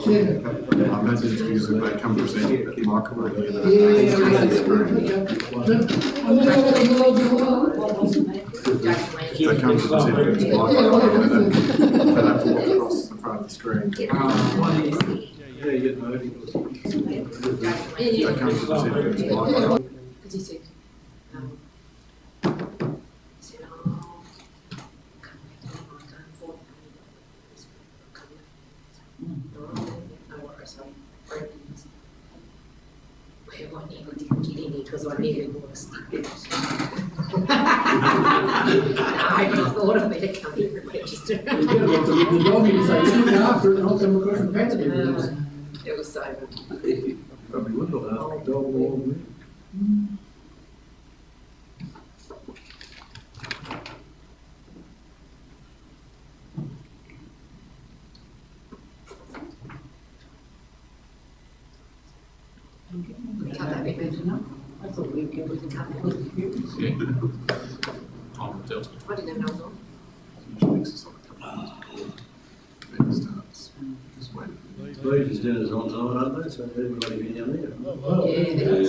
That's just because they come present at the microphone here. They come to present at this microphone, they have to walk across the front of the screen. They come to present at this microphone. Because he said, because I nearly bought a stick. I thought I better come here and register. It was so good. Probably would look after the dog more than me. Cut that bit better, no? I thought we could cut that bit. Time tells me. I didn't know it was on. Then it starts. Just wait. Legions dinner's on tonight, aren't they? So everybody can down there. Yeah, there is.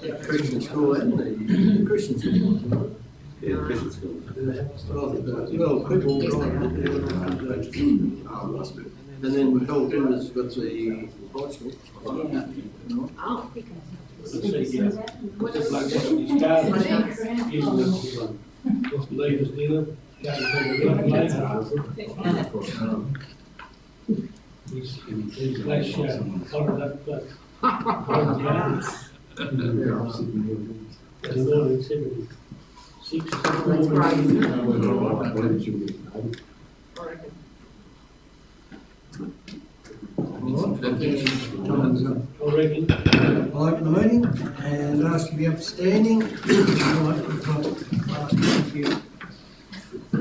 Yeah. Christian school and the Christian school. Yeah, Christian school. Well, people Yes, they are. Oh, must be. and then we're told dinner's got the high school. Oh, What is like his garden, just leave us dinner, go and he's flash followed up, the morning 76. that's great, isn't it? Time's up. I reckon. I open the meeting and ask you to be upstanding.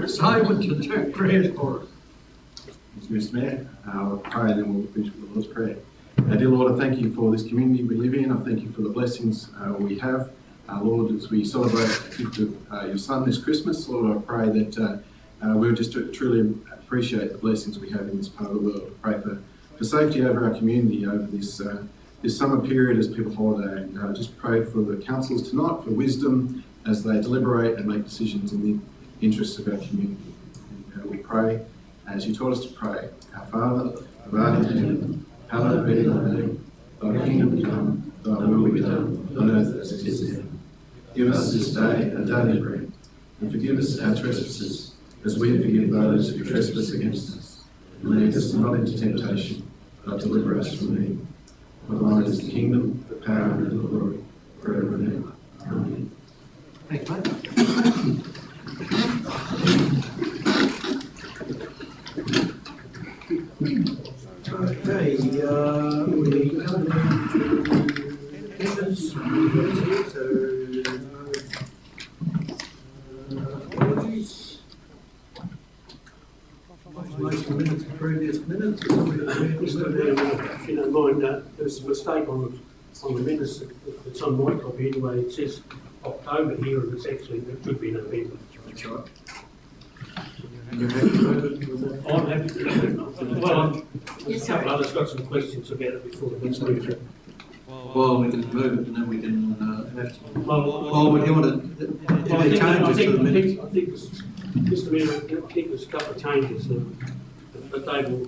Simon to do prayers for us. Mr. Mayor, I'll pray and then we'll finish with the Lord's Prayer. Dear Lord, I thank you for this community we live in. I thank you for the blessings we have. Lord, as we celebrate the gift of your Son this Christmas, Lord, I pray that we'll just truly appreciate the blessings we have in this part of the world. I pray for safety over our community over this summer period as people holiday, and just pray for the councillors tonight for wisdom as they deliberate and make decisions in the interests of our community. And we pray as you taught us to pray. Our Father, who art in heaven, hallowed be thy name. Thy kingdom come, thy will be done, on earth as it is in heaven. Give us this day our daily bread, and forgive us our trespasses, as we forgive those who trespass against us. And lead us not into temptation, but deliver us from evil. For thine is the kingdom, the power, and the glory, forever and ever. Amen. Thanks, mate. Okay, we come down to business. So, apologies. Most of the minutes, previous minutes. If you don't mind, there's a mistake on the minutes, it's on my copy anyway, it says October here, and it's actually, it should be November. That's right. I'm happy to do it. Well, a couple others got some questions about it before the next meeting. Well, we can move it and then we can have to. Well, Would you want to, any changes to the minutes? I think, Mr. Mayor, I think there's a couple of changes, but they will.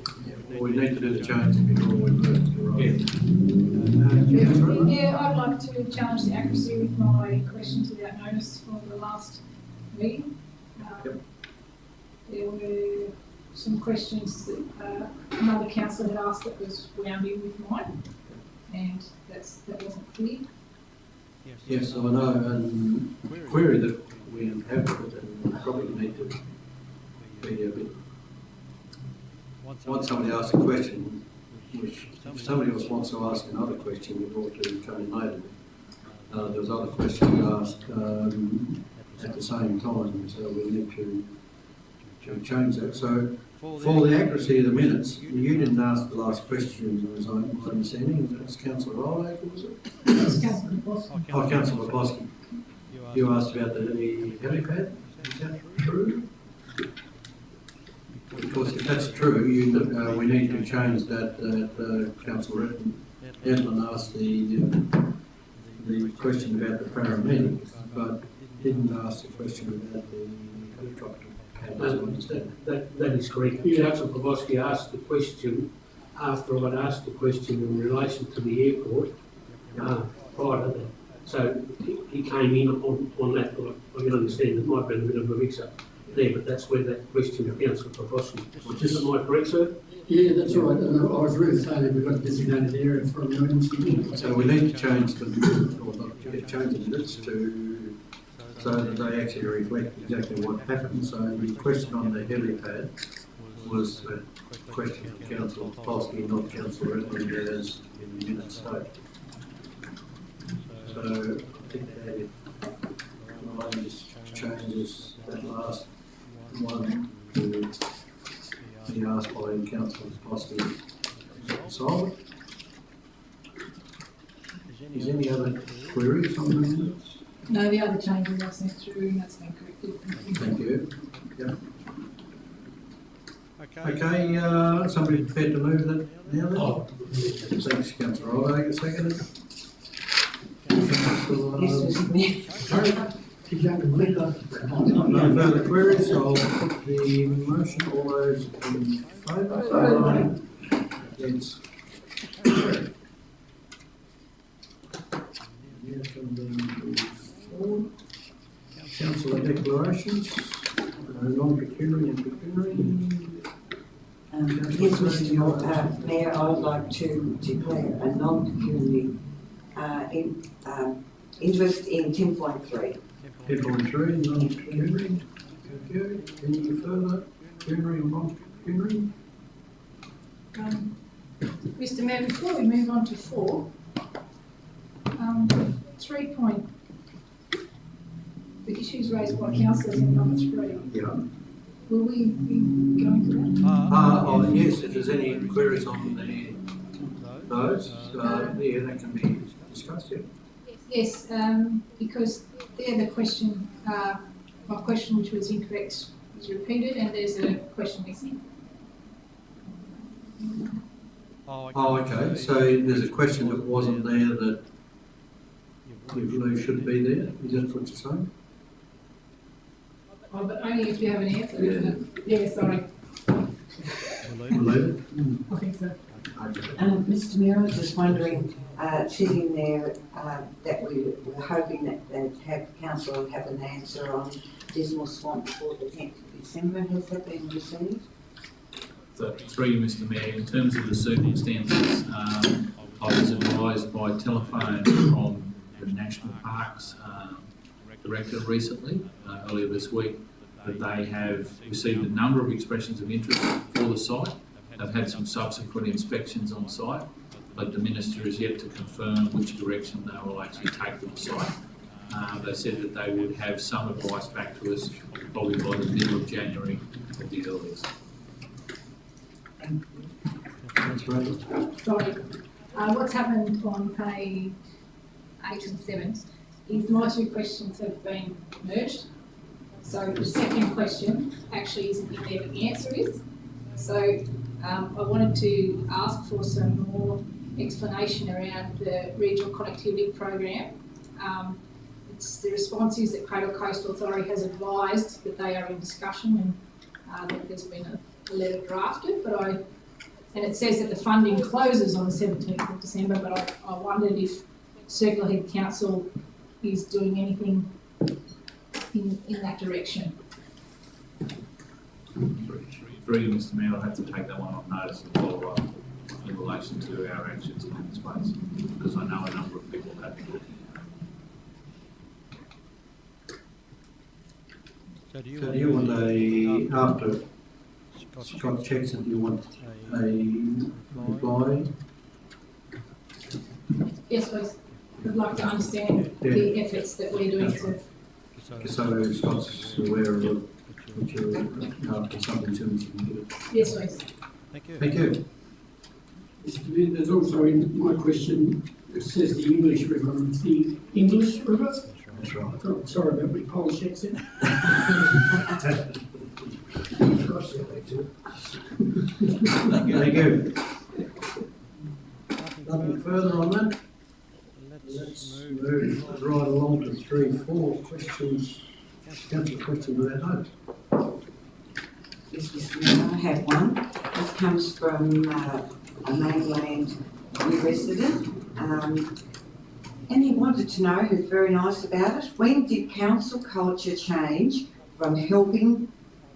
We need to do the changes before we move to the right. Yeah, I'd like to challenge the accuracy with my questions without notice for the last meeting. There were some questions that another councillor had asked that was wound in with mine, and that wasn't clear. Yes, I know, and query that we have put, and we probably need to be a bit. Once somebody asks a question, which if somebody else wants to ask another question, we brought to Tony later. There was other questions asked at the same time, so we need to change that. So for the accuracy of the minutes, you didn't ask the last question, as I'm understanding. That's Councillor Rowley, was it? It's Councillor Boston. Oh, Councillor Bosky. You asked about the helipad. Is that true? of course, if that's true, we need to change that, Councillor Edlin asked the question about the paramedics, but didn't ask the question about the helicopter. That is correct. Councillor Pavoski asked the question after I'd asked the question in relation to the airport prior to that. So he came in on that. I can understand it might have been a bit of a mix-up there, but that's where that question of Councillor Pavoski. Am I correct, sir? Yeah, that's right. And I was really saying that we've got a designated area for emergency. So we need to change the minutes so that they actually reflect exactly what happened. So the question on the helipad was a question of Councillor Polsky, not Councillor Edlin, as in the minutes state. So I think that line just changes that last one to be asked by Councillor Polsky. Solid. Is there any other queries on the minutes? No, the other changes I sent through and that's been corrected. Thank you. Yeah. Okay, somebody prepared to move that now then? Oh, Thanks, Councillor Oldag, a second. No further queries, so I'll put the motion. All those in favour? Against? Councillor declarations, non-pecuniary and pecuniary. Yes, Mr. Mayor, I would like to declare a non-pecuniary interest in 10.3. 10.3, non-pecuniary. Okay, any further pecuniary or non-pecuniary? Mr. Mayor, before we move on to 4, 3 point, the issues raised by councillors in number 3. Yeah. Will we be going to that? Yes, if there's any queries on those, yeah, that can be discussed, yeah. Yes, because there the question, my question which was incorrect is repeated and there's a question missing. Oh, okay, so there's a question that wasn't there that you believe should be there, is that what you're saying? Oh, but only if you have an answer, isn't it? Yeah, sorry. Believe I think so. Mr. Mayor, I was just wondering, sitting there, that we were hoping that council would have an answer on Dismal Swamp before the 10th of December. Has that been received? So, through you, Mr. Mayor, in terms of the circumstances, I was advised by telephone from the National Parks Director recently, earlier this week, that they have received a number of expressions of interest for the site. They've had some subsequent inspections on site, but the Minister is yet to confirm which direction they will actually take with the site. They said that they would have some advice back to us probably by the middle of January at the earliest. Sorry. What's happened on page 8 and 7 is my 2 questions have been merged. So the second question actually isn't in there, but the answer is. So I wanted to ask for some more explanation around the regional connectivity program. The response is that Cradle Coast Authority has advised that they are in discussion and that there's been a letter drafted, and it says that the funding closes on the 17th of December, but I wondered if Circular Head Council is doing anything in that direction. Through you, Mr. Mayor, I'll have to take that one on notice and follow up in relation to our actions in that space, because I know a number of people have been looking at it. So do you want after Scott checks it, do you want a reply? Yes, please. I'd like to understand the efforts that we're doing to. So Scott's aware of which you're after something soon as you can get it. Yes, please. Thank you. Mr. Mayor, there's also in my question, it says the English River, and it's the English River? That's right. Oh, sorry about my Polish accent. Thank you. Nothing further on that? Let's move right along to 3-4 questions. Councillor, questions without note. Yes, Mr. Mayor, I have one. This comes from a mainland new resident. And he wanted to know, who's very nice about it, when did council culture change from helping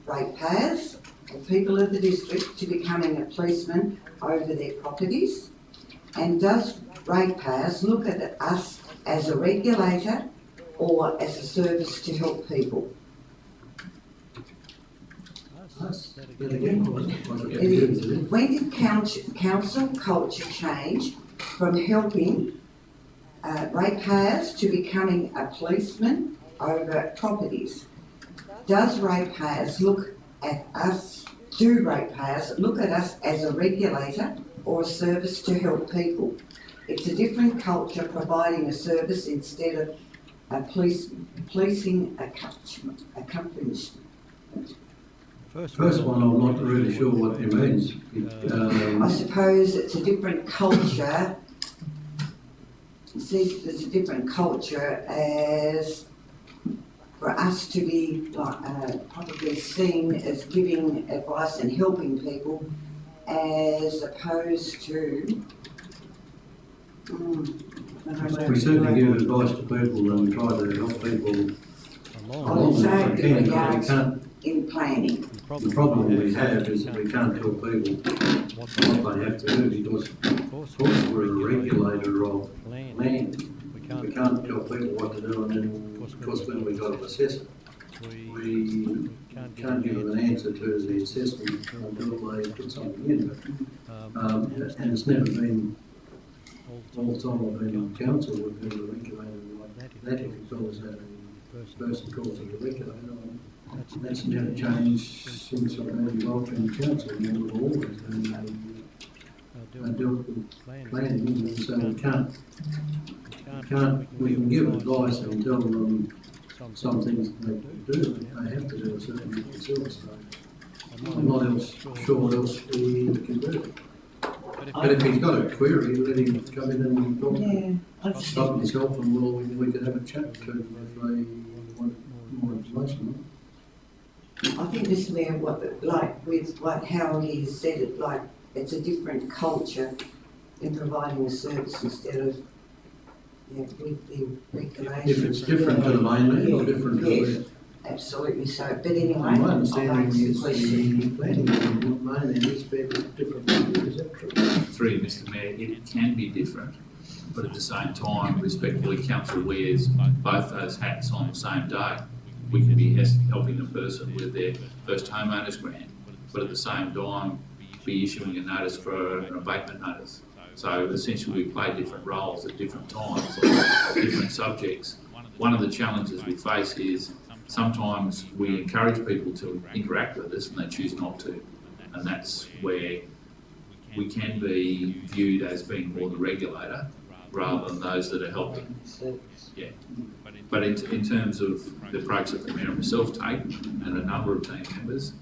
ratepayers and people of the district to becoming a policeman over their properties? And does ratepayers look at us as a regulator or as a service to help people? When did council culture change from helping ratepayers to becoming a policeman over properties? Does ratepayers look at us, do ratepayers look at us as a regulator or a service to help people? It's a different culture providing a service instead of a policing accomplishment. First one, I'm not really sure what it means. I suppose it's a different culture. It says there's a different culture as for us to be like, probably seen as giving advice and helping people as opposed to We certainly give advice to people and try to help people I would say along as we can, but we regards can't. in planning. The problem we have is that we can't tell people what they have to do because, of course, we're a regulator of land. We can't tell people what to do, and then, of course, when we got to assess it, we can't give them an answer to the assessment until they put something in. And it's never been, all the time I've been on council, we've been a regulator like that. If it's always had a person calls it a regulator. That's never changed since I've been involved in the council, and we've always been dealt with planning, and so we can give advice and tell them some things they do, they have to do a certain themselves, so I'm not sure what else we can do. But if he's got a query, let him come in and talk, stop himself, and we can have a chat to him if they want more information. I think this Mayor, how he said it, like it's a different culture in providing a service instead of with the regulations. If it's different to the mainland or different to yes, absolutely so. But anyway, my I'll understanding ask the is question. the planning in mainland is fairly different. Is that true? 3, Mr Mayor, it can be different, but at the same time, respectfully, council wears both those hats on the same day. We can be helping a person with their first homeowner's grant, but at the same time, be issuing a notice for an abatement notice. So essentially, we play different roles at different times on different subjects. One of the challenges we face is sometimes we encourage people to interact with us and they choose not to. And that's where we can be viewed as being more the regulator rather than those that are helping. Yeah. But in terms of the approach that the Mayor and myself take, and a number of team members,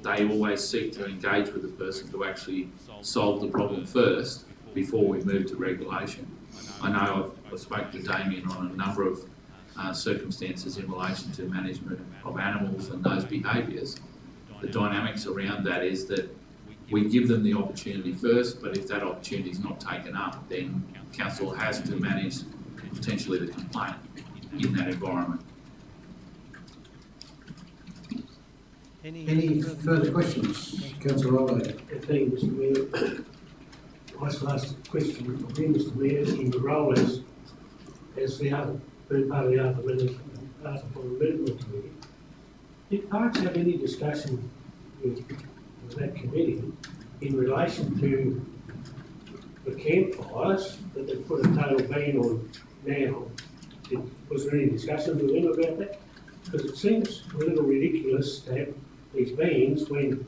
they always seek to engage with the person to actually solve the problem first before we move to regulation. I know I've spoken to Damien on a number of circumstances in relation to management of animals and those behaviours. The dynamics around that is that we give them the opportunity first, but if that opportunity is not taken up, then council has to manage potentially the complaint in that environment. Any further questions? Councillor Roberts. Thank you, Mr Mayor. I just asked a question again, Mr Mayor, in the role as the other, being part of the other management committee. Did Parks have any discussion with that committee in relation to the campfires that they put a total ban on now? Was there any discussion with them about that? Because it seems a little ridiculous to have these bans when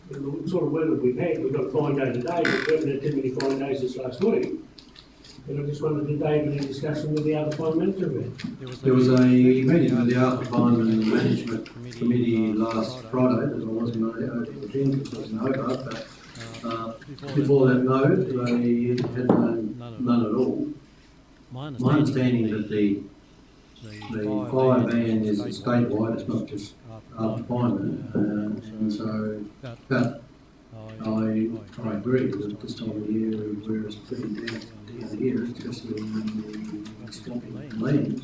the sort of weather we've got a fine day today, but we haven't had too many fine days this last week. And I just wondered, did they have any discussion with the other fund manager about it? There was a meeting with the Art Fund and the Management Committee last Friday that I wasn't able to attend because I was in Hobart, but before that note, they had none at all. My understanding that the fire ban is statewide, it's not just Art Fund, and so, but I agree that this time of year, where it's pretty down here, especially in the stopping lanes.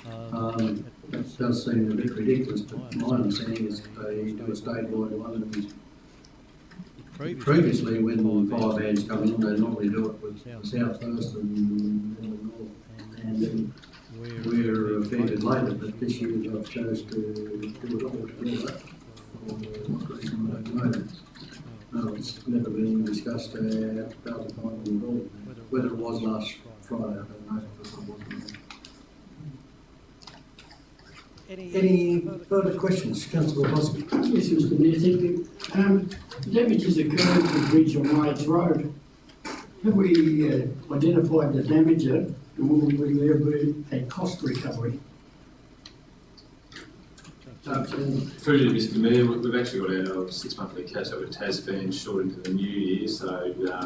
That does seem a bit ridiculous, but my understanding is that they do a statewide one. And previously, when fire bans come in, they normally do it with the south first and then the north. And then we're a fair bit later, but this year they've chose to do it all together. For what reason, I don't know. No, it's never been discussed at the time at all. Whether it was last Friday, I don't know. Because I wasn't there. Any further questions? Councillor Bosky. Yes, Mr. Mayor, thank you. Damages occurred to the bridge on Wades Road. Have we identified the damager and will there be a cost recovery? Through to Mr. Mayor, we've actually got our 6-monthly catch up with Tasman short into the new year, so yeah,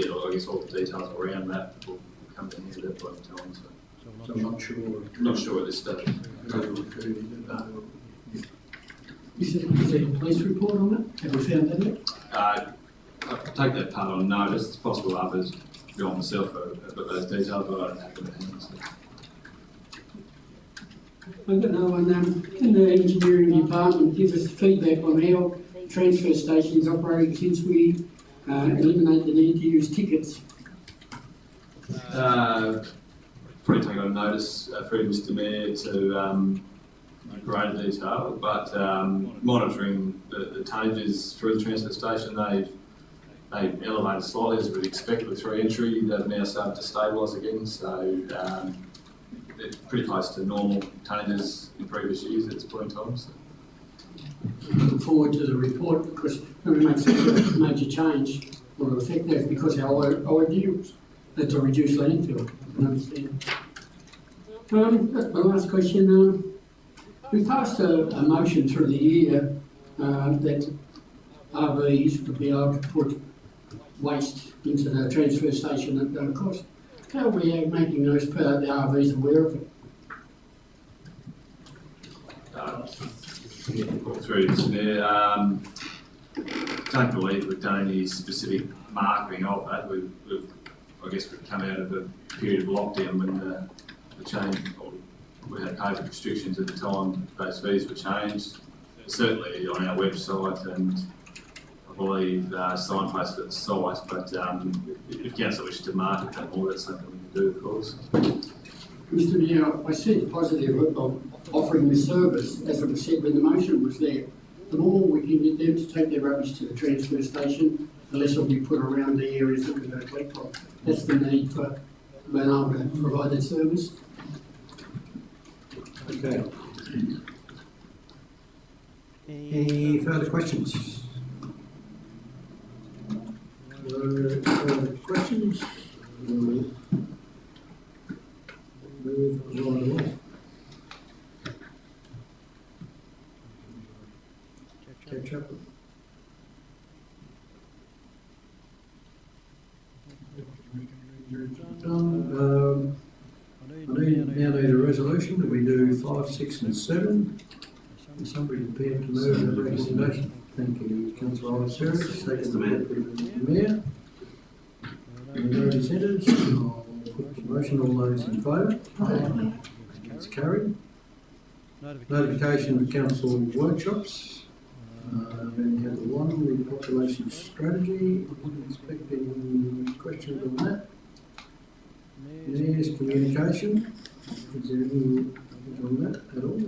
I guess all the details around that will come to hand at that point in time. So I'm not sure. Not sure at this stage. Is there a police report on it? Have we found that yet? I'll take that part on notice. It's possible others beyond myself have got those details, but I don't have them at hand. So. I've got another one. In the engineering department, give us feedback on how transfer stations operating since we eliminate the need to use tickets. Probably take on notice through Mr. Mayor to greater detail, but monitoring the changes through the transfer station, they've elevated slightly as we'd expect with re-entry. They've now started to stabilise again, so it's pretty close to normal changes in previous years at this point in time. So. Looking forward to the report because when we make such a major change, will affect that because our ideals are to reduce landfill. I understand. That's my last question. We passed a motion through the year that RVs would be able to put waste into the transfer station at no cost. How are we making those the RVs aware of it? Through Mr. Mayor, don't believe we've done any specific marketing of that. I guess we've come out of a period of lockdown when the change, we had COVID restrictions at the time, those fees were changed. Certainly on our website and I believe signposted at the site, but if council wishes to market that more, that's something we can do, of course. Mr. Mayor, I see the positive of offering this service, as it was said when the motion was there. The more we can get them to take their rubbish to the transfer station, the less will be put around the areas that we're going to collect from. That's the need for being able to provide that service. Okay. Any further questions? No further questions? We'll move right along. Catch up. I now need a resolution that we do 5, 6 and 7. Is somebody prepared to move the recommendation? Thank you, Councillor Oliver. Second the Mayor. Any no dissenters? I'll put the motion. All those in favour? Aye. It's carried. Notification of council workshops. Then we have the one, the population strategy. Expecting questions on that. Mayor's communication. Is there anything on that at all?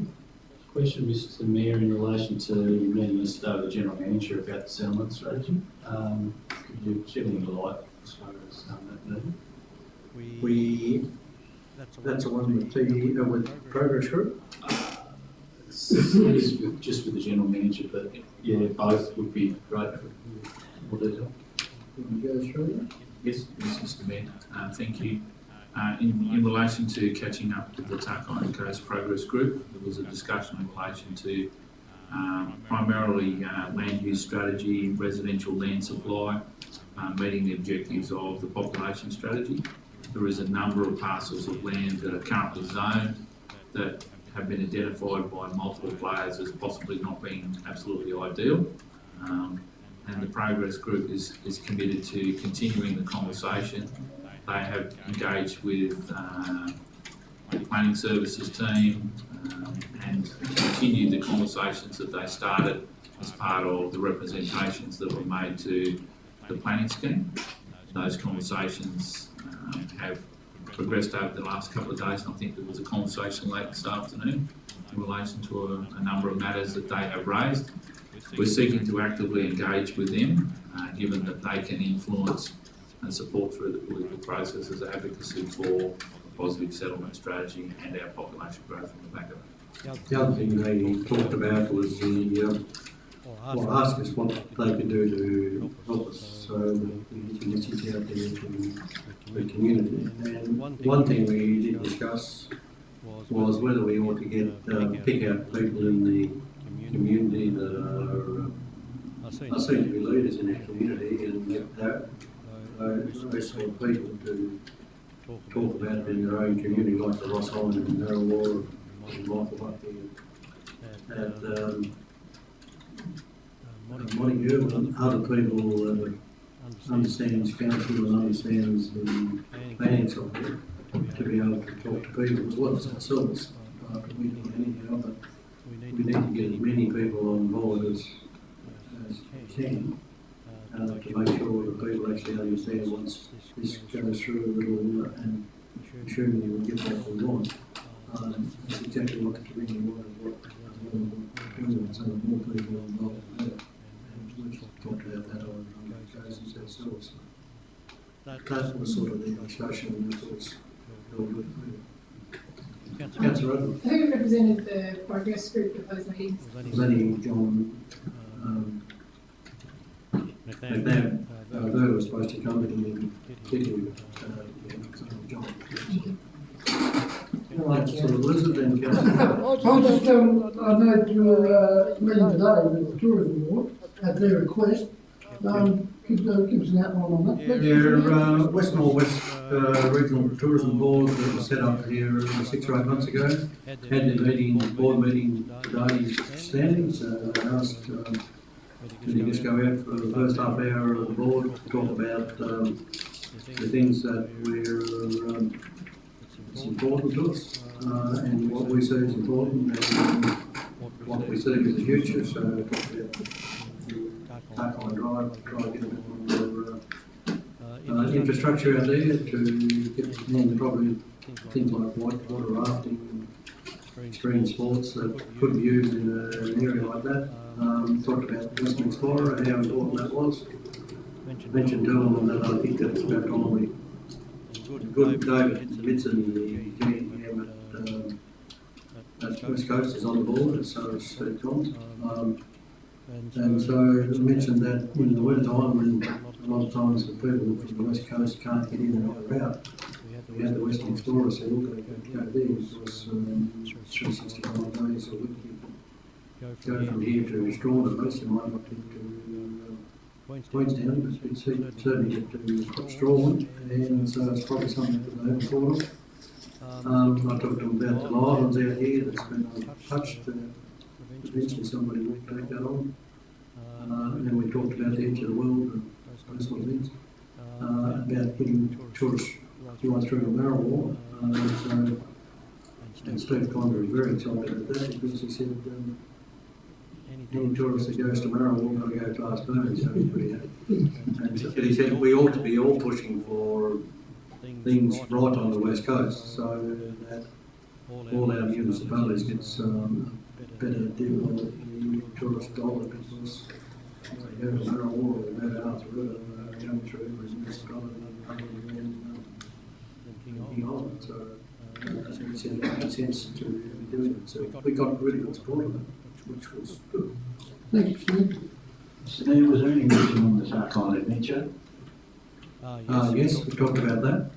Question, Mr. Mayor, in relation to meeting yesterday with the General Manager about the settlement strategy. Could you shed any light as far as that meeting? That's the one with with Progress Group? It's just with the General Manager, but yeah, both would be great for more detail. Can you go through that? Yes, Mr. Mr Mayor. Thank you. In relation to catching up with the Tarkine Coast Progress Group, there was a discussion in relation to primarily land use strategy, residential land supply, meeting the objectives of the population strategy. There is a number of parcels of land that are currently zoned that have been identified by multiple players as possibly not being absolutely ideal. And the Progress Group is committed to continuing the conversation. They have engaged with the Planning Services team and continued the conversations that they started as part of the representations that were made to the planning scheme. Those conversations have progressed over the last couple of days, and I think there was a conversation late this afternoon in relation to a number of matters that they have raised. We're seeking to actively engage with them, given that they can influence and support through the political process as advocacy for a positive settlement strategy and our population growth on the back of it. The other thing they talked about was asked us what they could do to help us, so we get the message out there to the community. And one thing we did discuss was whether we ought to pick out people in the community that are seen to be leaders in our community, and get those sort of people to talk about it in their own community, like the Ross Island and Narrawar and Michael Buckley and Montague and other people understands council and understands the planning software to be able to talk to people as well as ourselves. We don't anyhow, but we need to get as many people on board as we can to make sure that people actually understand once this goes through a little and assuming you will get what we want. That's exactly what the community wanted, what we want, so more people involved in that. And we've talked about that on occasions ourselves. That was sort of the discussion, and that was all good. Councillor Rudd. Who represented the Progress Group at those meetings? Was only John McNabb. They were supposed to come in particularly John. So Elizabeth and Councillor. I'll just I know your meeting today with the Tourism Board at their request. Give us an outline on that. Yeah, West North Regional Tourism Board that was set up here 6 or 8 months ago had their board meeting today standing, so they asked can you just go out for the first half hour of the board to talk about the things that it's important to us and what we see as important and what we see as the future. So talk about Tarkine Drive, try to get a bit more infrastructure out there to get in probably things like water rafting, extreme sports that could be used in an area like that. Talked about Western Explorer and how important that was. Mentioned to them that I think that's about time we good David Mitson, the GM at West Coast, is on the board, so is Steve Thomas. And so I mentioned that in the winter time, when a lot of times the people from the West Coast can't get in and out, we had the Western Explorer, so we'll go there. It was 365 days a week. Go from here to Strawn at least, and might not get to Queenstown, but we'd certainly get to Strawn, and so it's probably something that they haven't thought of. I talked to them about the islands out here that's been untouched. Eventually somebody will take that on. And then we talked about the edge of the world and those sort of things. About getting tourists right through the Narrawar. And Steve Condor is very excited about that because he said any tourist that goes to Narrawar got to go Class B, so he's pretty happy. And so he said we ought to be all pushing for things right on the West Coast so that all our municipalities get better deal on the tourist dollar because they go to Narrawar or they go to Arthur River going through every municipality and the island. So it said it made sense to be doing it. So we got really good support of it, which was good. Thank you, Steve. Steve, was there any mention on the Tarkine Adventure? Yes, we talked about that.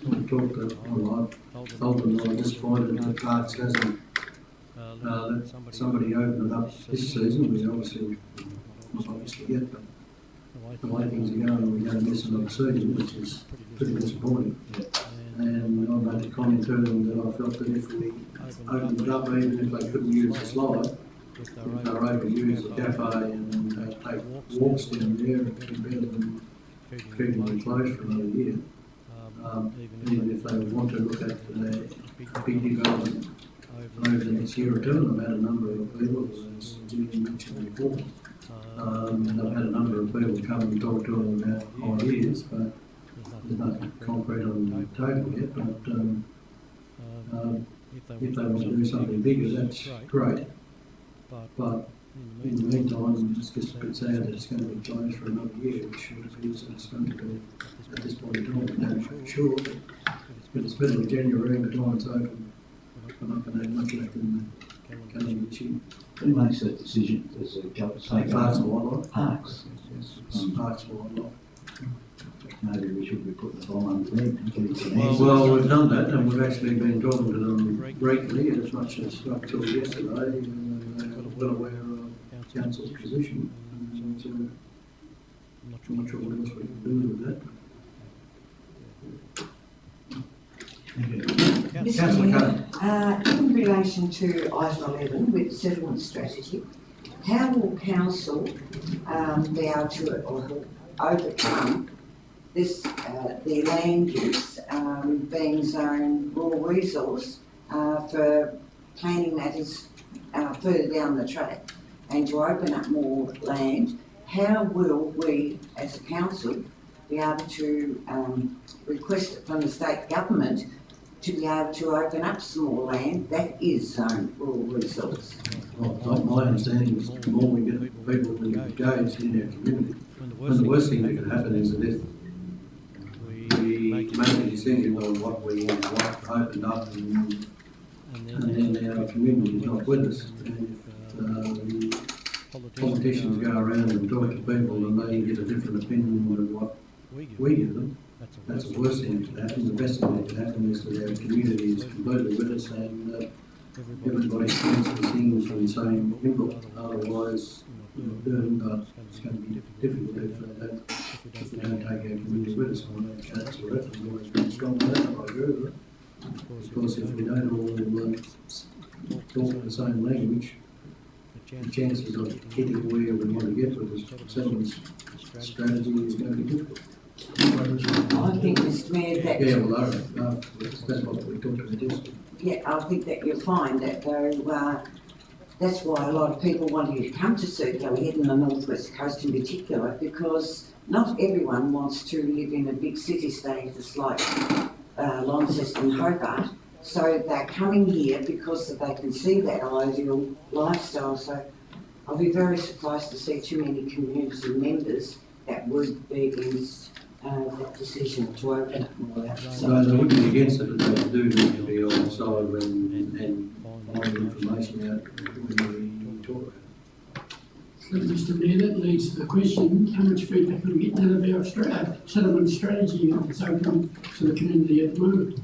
We talked, well, I told them I was disappointed that Parks hasn't, let somebody open it up this season. We obviously, not obviously yet, but the way things are going, we're going to miss another season, which is pretty disappointing. And I made a comment to them that I felt that if we opened it up, even if they couldn't use the slide, if they were able to use the cafe and take walks down there, it'd be better than keeping them closed for another year. Even if they want to look at big development over the next year or two, I've had a number of people, as Julie mentioned before, I've had a number of people come and talk to them about ideas, but there's nothing concrete on the table yet. But if they want to do something bigger, that's great. But in the meantime, it's just a bit sad that it's going to be closed for another year, which appears that it's going to be at this point in time. I'm not sure, but it's middle of January and the time's open. We're not going to have much left in the calendar this year. Who makes that decision? Does the government? Parks and Wildlife. Parks. Parks and Wildlife. Maybe we should be putting the bomb under there and keep it. Well, we've done that, and we've actually been talking to them regularly, as much as up till yesterday, and they're well aware of council's position. And so I'm not sure what else we can do with that. Mr. Mayor, in relation to item 11 with settlement strategy, how will council be able to overcome this, the land use being zoned raw resource for planning matters further down the track, and to open up more land? How will we as a council be able to request it from the state government to be able to open up some more land that is zoned raw resource? Well, my understanding is the more we get people engaged in our community, and the worst thing that can happen is that if we make a decision on what we want opened up and then our community is not with us, and politicians go around and talk to people and they get a different opinion than what we give them, that's the worst thing that can happen. The best thing that can happen is that our community is completely with us and everybody seems to sing from the same input. Otherwise, it's going to be difficult if we don't take our community with us. And I know Councillor Redford's always been strong on that, I agree with it. Because if we don't all talk the same language, the chances of getting where we want to get with this settlement strategy is going to be difficult. I think, Mr. Mayor, that... Yeah, well, that's what we talked about yesterday. Yeah, I think that you'll find that though, that's why a lot of people want you to come to Circular Head and the North West Coast in particular, because not everyone wants to live in a big city state just like Launceston and Hobart. So they're coming here because they can see that ideal lifestyle. So I'll be very surprised to see too many community members that would be against that decision to open up more outside. So they wouldn't be against it, but they do need to be on the side and find information out when we talk about it. So, Mr. Mayor, that leads to the question, how much feedback are we getting out of our settlement strategy that's open to the community at the moment?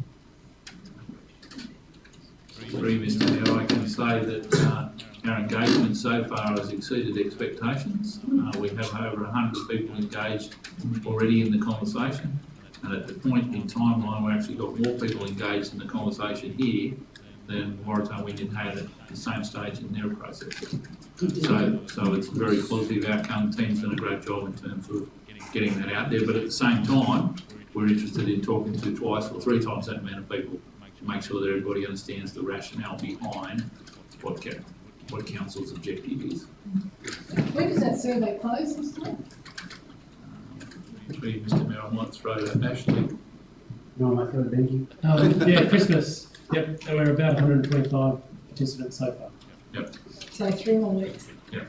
Agree, Mr. Mayor. I can say that our engagement so far has exceeded expectations. We have over 100 people engaged already in the conversation, and at the point in timeline we actually got more people engaged in the conversation here than Warratone Wynyard had at the same stage in their process. So it's a very positive outcome. The team's done a great job in terms of getting that out there, but at the same time we're interested in talking to twice or three times that amount of people to make sure that everybody understands the rationale behind what council's objective is. When does that survey close, Mr. Mayor? Actually, Mr. Mayor, I might throw that Ashley. No, I thought, thank you. Yeah, Christmas. Yep, and we're about 125 participants so far. Yep. So 3 more weeks. Yep.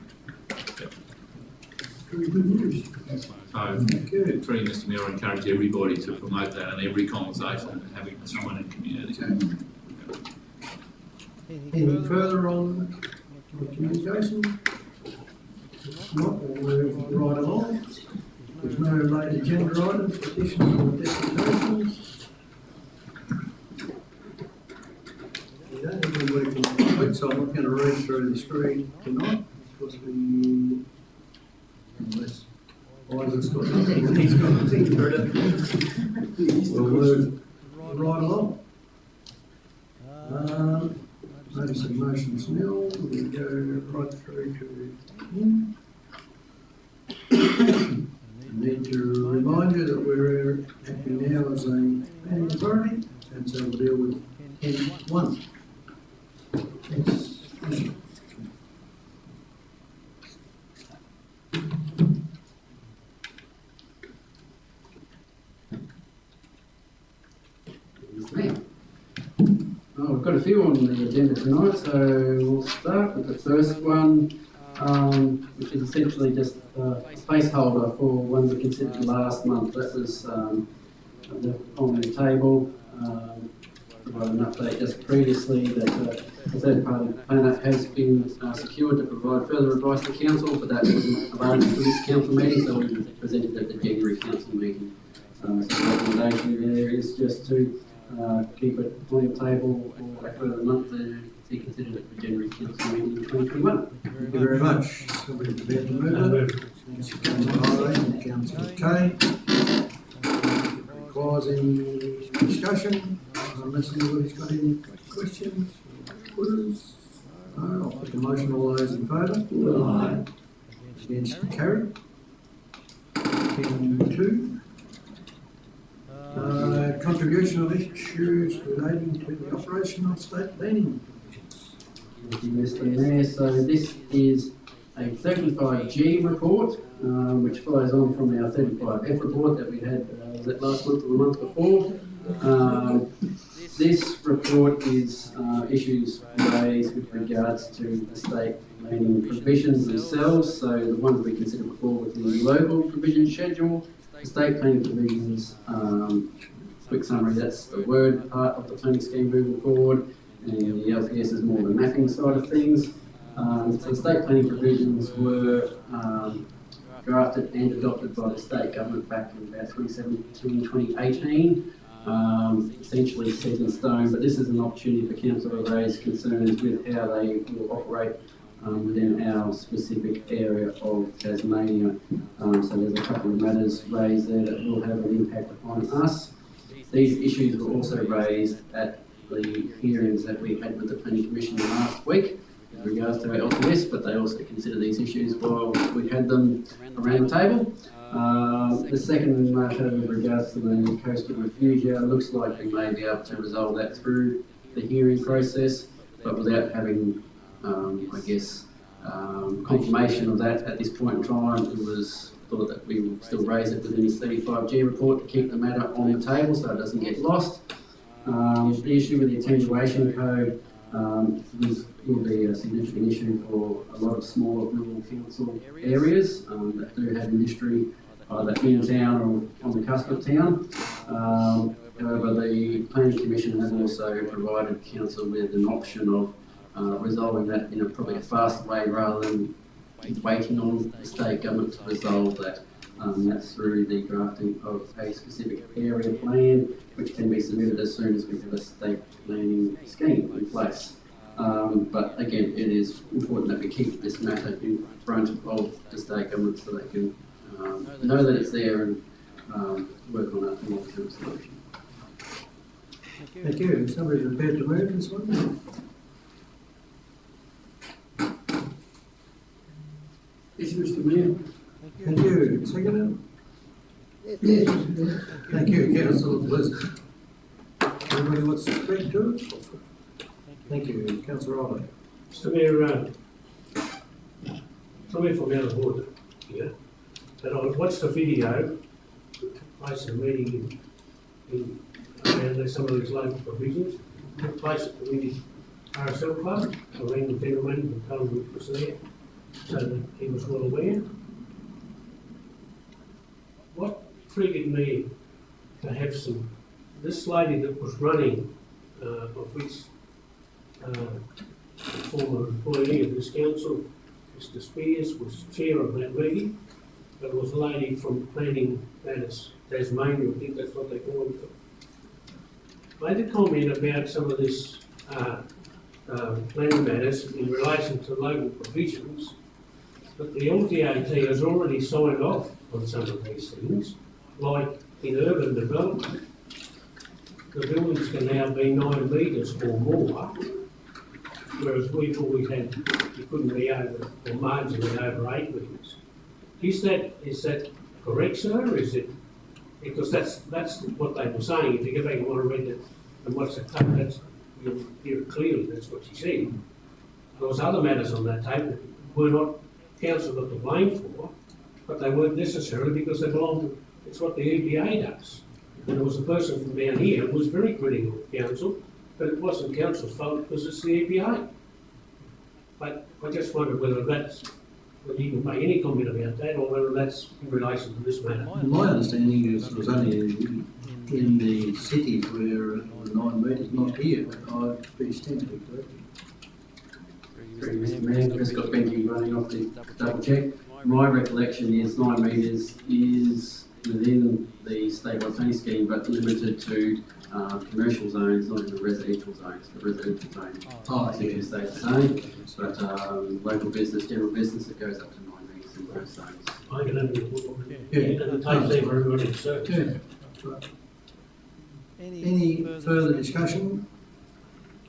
Very good news. So, three, Mr. Mayor, I encourage everybody to promote that in every conversation and having someone in the community. Any further on communication? If not, we'll move right along. There's no related agenda items, additions or designations. Yeah, everybody can complete, so I'm not going to read through the screen tonight, because unless Isaac's got nothing, he's got nothing for it. We'll move right along. Notice of motions now, we go right through to him. I need to remind you that we're acting now as a planning authority, and so we'll deal with N1. Oh, we've got a few on the agenda tonight, so we'll start with the first one, which is essentially just a placeholder for one we considered last month. That was on the table. Provided an update just previously that a third-party planner has been secured to provide further advice to council, but that wasn't available for this council meeting, so we presented at the January council meeting. So the recommendation there is just to keep it on the table for a further month to be considered at the January council meeting in 2021. Thank you very much. Somebody prepared to move it? Councillor Harley and Councillor Kane. Requires any discussion, unless anybody's got any questions, quizzes? No, I'll put the motion, all those in favour? Aye. Against, carried. 10-2. Contribution of issues relating to the operation of state planning provisions. Thank you, Mr. Mayor. So this is a 35G report, which follows on from our 35F report that we had was it last month or the month before. This report is issues raised with regards to the state planning provisions themselves. So the ones we considered before with the local provision schedule, the state planning provisions. Quick summary: that's the word part of the planning scheme moving forward, and the LPS is more the mapping side of things. So the state planning provisions were drafted and adopted by the state government back in about 2017, 2018. Essentially set in stone, but this is an opportunity for council to raise concerns with how they will operate within our specific area of Tasmania. So there's a couple of matters raised there that will have an impact upon us. These issues were also raised at the hearings that we had with the Planning Commission last week with regards to our LPS, but they also consider these issues while we had them around the table. The second matter with regards to the coastal refugia, looks like we may be able to resolve that through the hearing process, but without having, confirmation of that at this point in time. It was thought that we would still raise it within this 35G report to keep the matter on the table so it doesn't get lost. The issue with the attenuation code will be a significant issue for a lot of smaller rural council areas that do have industry either in town or on the cusp of town. However, the Planning Commission has also provided council with an option of resolving that in probably a faster way rather than waiting on the state government to resolve that. That's through the drafting of a specific area plan, which can be submitted as soon as we have a state planning scheme in place. But again, it is important that we keep this matter in front of the state government so they can know that it's there and work on a long-term solution. Thank you. Somebody prepared to move this one? Yes, Mr. Mayor. Thank you. Second? Yes. Thank you, Councillor Bliss. Anybody wants to speak to it? Thank you, Councillor Riley. Mr. Mayor, tell me if I'm out of order here, but I watched the video, took place in a meeting in around some of these local provisions, took place at the Windy RSL Club. I rang the gentleman and told him it was there, so that he was well aware. What triggered me to have this lady that was running, of which former employee of this council, Mr. Spears, was chair of that meeting, There was a lady from Planning Matters, Tasmania, I think that's what they call it. Made a comment about some of this planning matters in relation to local provisions, but the LTAT has already signed off on some of these things, like in urban development. The buildings can now be 9 metres or more, whereas we've always had, you couldn't be over, or marginally over 8 metres. Is that correct, sir? Is it, because that's what they were saying. If you go back and want to read it and watch the tape, you'll hear it clearly, that's what she said. There was other matters on that tape that were not council got the blame for, but they weren't necessarily because they belong to, it's what the EPA does. And there was a person from down here who was very critical of council, but it wasn't council's fault because it's the EPA. But I just wondered whether you can make any comment about that, or whether that's in relation to this matter. My understanding is it was only in the cities where it was 9 metres, not here, but I'd be ostensibly correct. Mr. Mayor, just got Benji running off to double check. My recollection is 9 metres is within the statewide planning scheme, but limited to commercial zones, not in the residential zones. The residential zone stays the same, but local business, general business, it goes up to 9 metres in those zones. I can understand. Any further discussion?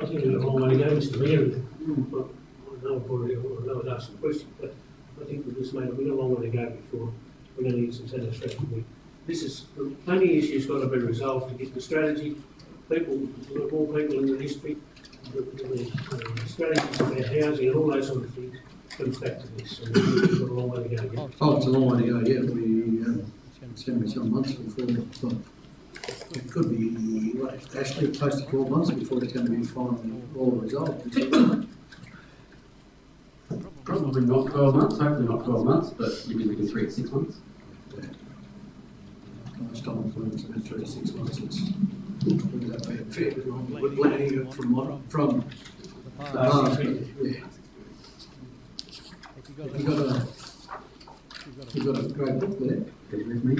I think there's a long way to go, Mr. Mayor. I know I'd asked a question, but I think we've just made a long way to go before we're going to need some satisfaction. The planning issue's got to be resolved to get the strategy, more people in the district, the strategies about housing and all those sort of things comes back to this. So we've got a long way to go yet. Oh, it's a long way to go, yeah. It's going to be some months before, well, it could be, actually close to 12 months before it's going to be finally all resolved. Probably not 12 months, hopefully not 12 months, but you'd be looking 3 to 6 months. Most time for it's about 3 to 6 months. It's fair, we're planning it from the past. Yeah. You've got a great book there. Get it with me.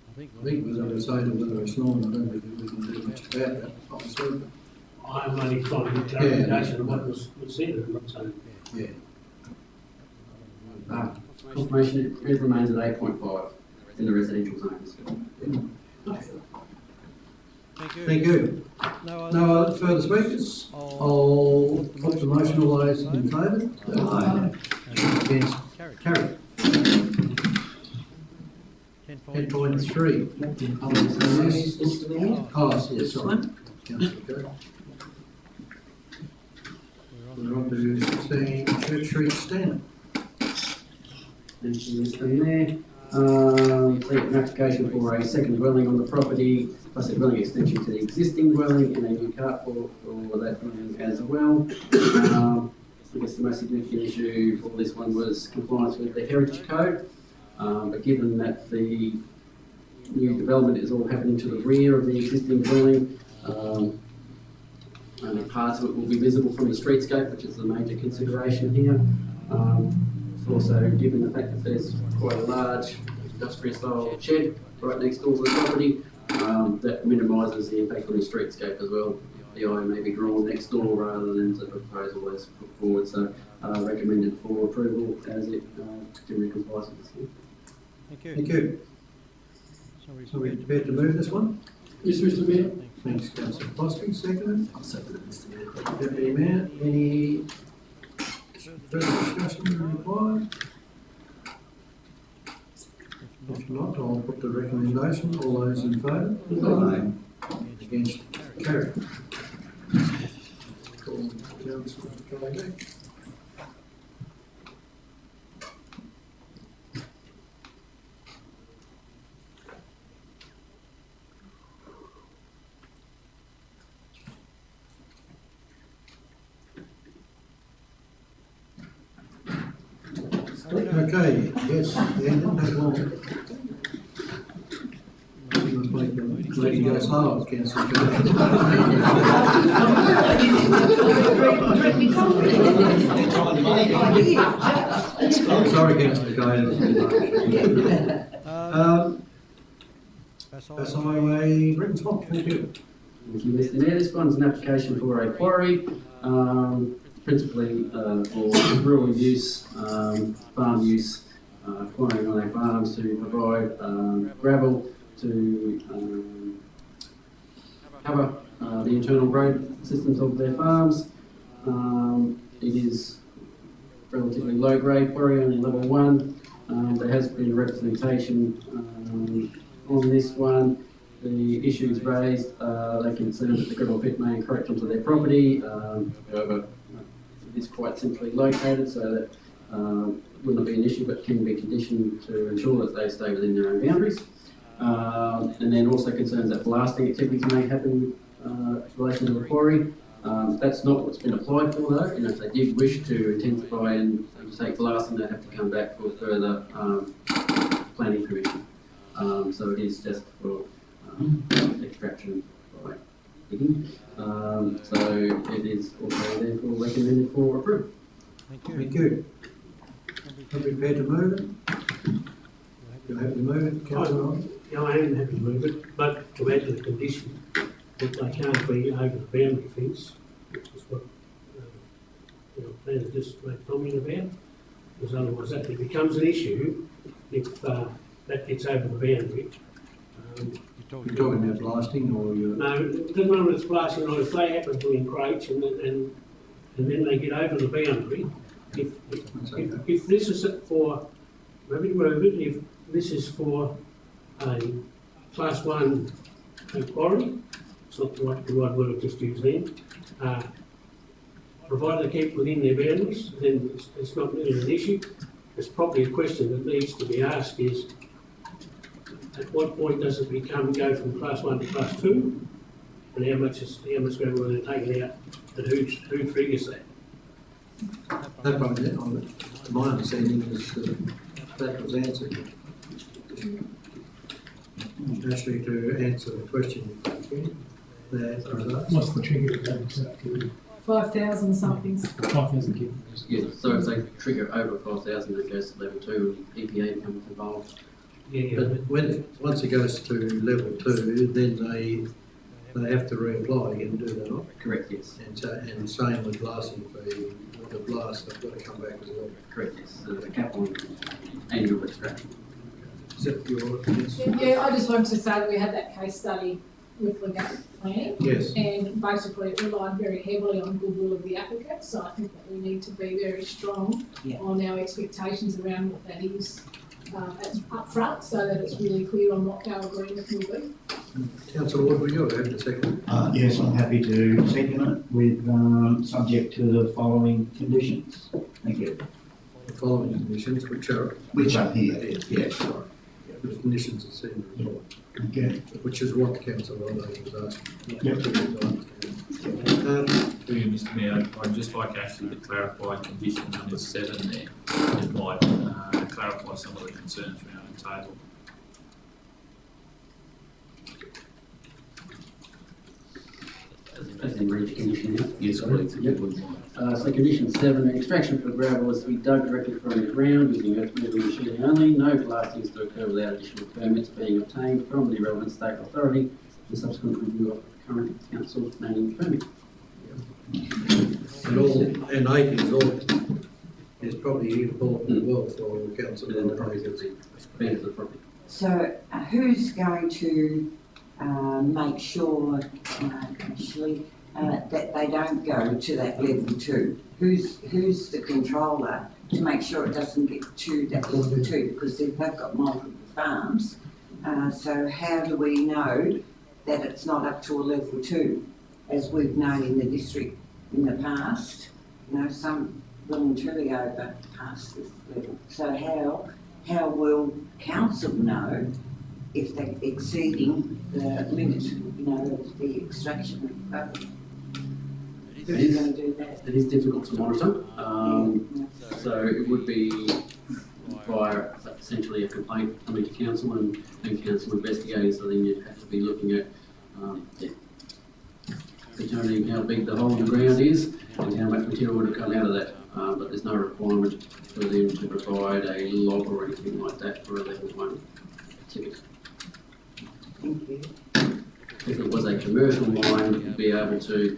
I think we're going to say that whether it's not, I don't think we can do much about that, obviously. I'm only trying to get clarification of what was said, I'm not saying. Yeah. Confirmation, it remains at 8.5 in the residential zones. Thank you. No other further speakers? I'll put the motion. All those in favour? Aye. Against? Carried. 10.3. Mr. Mayor? Oh, yes, sorry. Councillor Kerr. We're on to 16, Church Street Stand. Thank you, Mr. Mayor. Take an application for a second dwelling on the property, plus a dwelling extension to the existing dwelling and a new carport for that dwelling as well. I guess the most significant issue for this one was compliance with the Heritage Code. But given that the new development is all happening to the rear of the existing dwelling, only parts of it will be visible from the streetscape, which is the major consideration here. Also, given the fact that there's quite a large industrial style shed right next door to the property, that minimises the impact on the streetscape as well. The eye may be drawn next door rather than the proposal as put forward, so recommended for approval as it generally complies with this. Thank you. So we're prepared to move this one? Yes, Mr. Mayor. Thanks, Councillor Foskey. Second. I'll second it, Mr. Mayor. Deputy Mayor, any further discussion required? If not, I'll put the recommendation. All those in favour? Aye. Against? Carried. Call Councillor Callaghan. Okay, yes, Dan, didn't take long. You must make let you go slow, councillor. Sorry, councillor Gale. That's highway written spot, thank you. Thank you, Mr. Mayor. This one's an application for a quarry, principally for rural use, farm use, quarrying on our farms to provide gravel to cover the internal road systems of their farms. It is relatively low grade quarry, only level 1. There has been representation on this one. The issues raised, they concern that the gravel pit may encroach onto their property. However, it is quite simply located so that will not be an issue, but can be conditioned to ensure that they stay within their own boundaries. And then also concerns that blasting activities may happen in relation to the quarry. That's not what's been applied for though. You know, if they did wish to intensify and take blasting, they'd have to come back for further planning permission. So it is just for extraction by digging. So it is also therefore recommended for approval. Thank you. Are you prepared to move it? You're happy to move it, councillor Ryan? Yeah, I am happy to move it, but to add to the condition that they can't be over the boundary fence, which is what planners just made comment about, because otherwise that becomes an issue if that gets over the boundary. You're talking about blasting or you're... No, it doesn't matter if it's blasting or if they happen to encroach and then they get over the boundary. If this is for, maybe move it, if this is for a class 1 quarry, it's not the right word I've just used then, provided they keep within their boundaries, then it's not really an issue. It's probably a question that needs to be asked is, at what point does it go from class 1 to class 2? And how much gravel are they taking out? And who triggers that? No problem. My understanding is that was answered. Actually, to answer the question, What's the trigger of that? 5,000 something. 5,000 kilometres. Yes, so if they trigger over 5,000, it goes to level 2, EPA becomes involved. But once it goes to level 2, then they have to reapply again, do they not? Correct, yes. And same with blasting fee. The blast, they've got to come back as well. Correct, yes. So the cap on annual extraction. Is that your... Yeah, I just wanted to say that we had that case study with legacy planning. Yes. And basically it relied very heavily on goodwill of the applicant, so I think that we need to be very strong on our expectations around what that is up front, so that it's really clear on what our agreement will be. Councillor Ward, will you have a second? Yes, I'm happy to second it with subject to the following conditions. Thank you. The following conditions, which are here, yes. Sorry. The conditions are seen in the report. Okay. Which is what the councillor was asking. Yep. To you, Mr. Mayor, I'd just like actually to clarify condition number 7 there. It might clarify some of the concerns around the table. As in reach condition, yeah? Yes, please. Yep. So condition 7, extraction for gravel is to be dug directly from the ground using earth moving machinery only. No blasting is to occur without additional permits being obtained from the relevant state authority and subsequent review of the current council planning permit. And 8 is probably important as well for council Within the property of the property. So who's going to make sure actually that they don't go to that level 2? Who's the controller to make sure it doesn't get to that level 2? Because they've got multiple farms. So how do we know that it's not up to a level 2, as we've known in the district in the past? You know, some well and truly over past this level. So how will council know if they're exceeding the limit, you know, of the extraction of gravel? Who's going to do that? It is difficult to monitor. So it would be via such essentially a complaint coming to council and council investigating, so then you'd have to be looking at determining how big the hole in the ground is and how much material would have come out of that. But there's no requirement for them to provide a log or anything like that for a level 1 ticket. Thank you. If it was a commercial mine, you'd be able to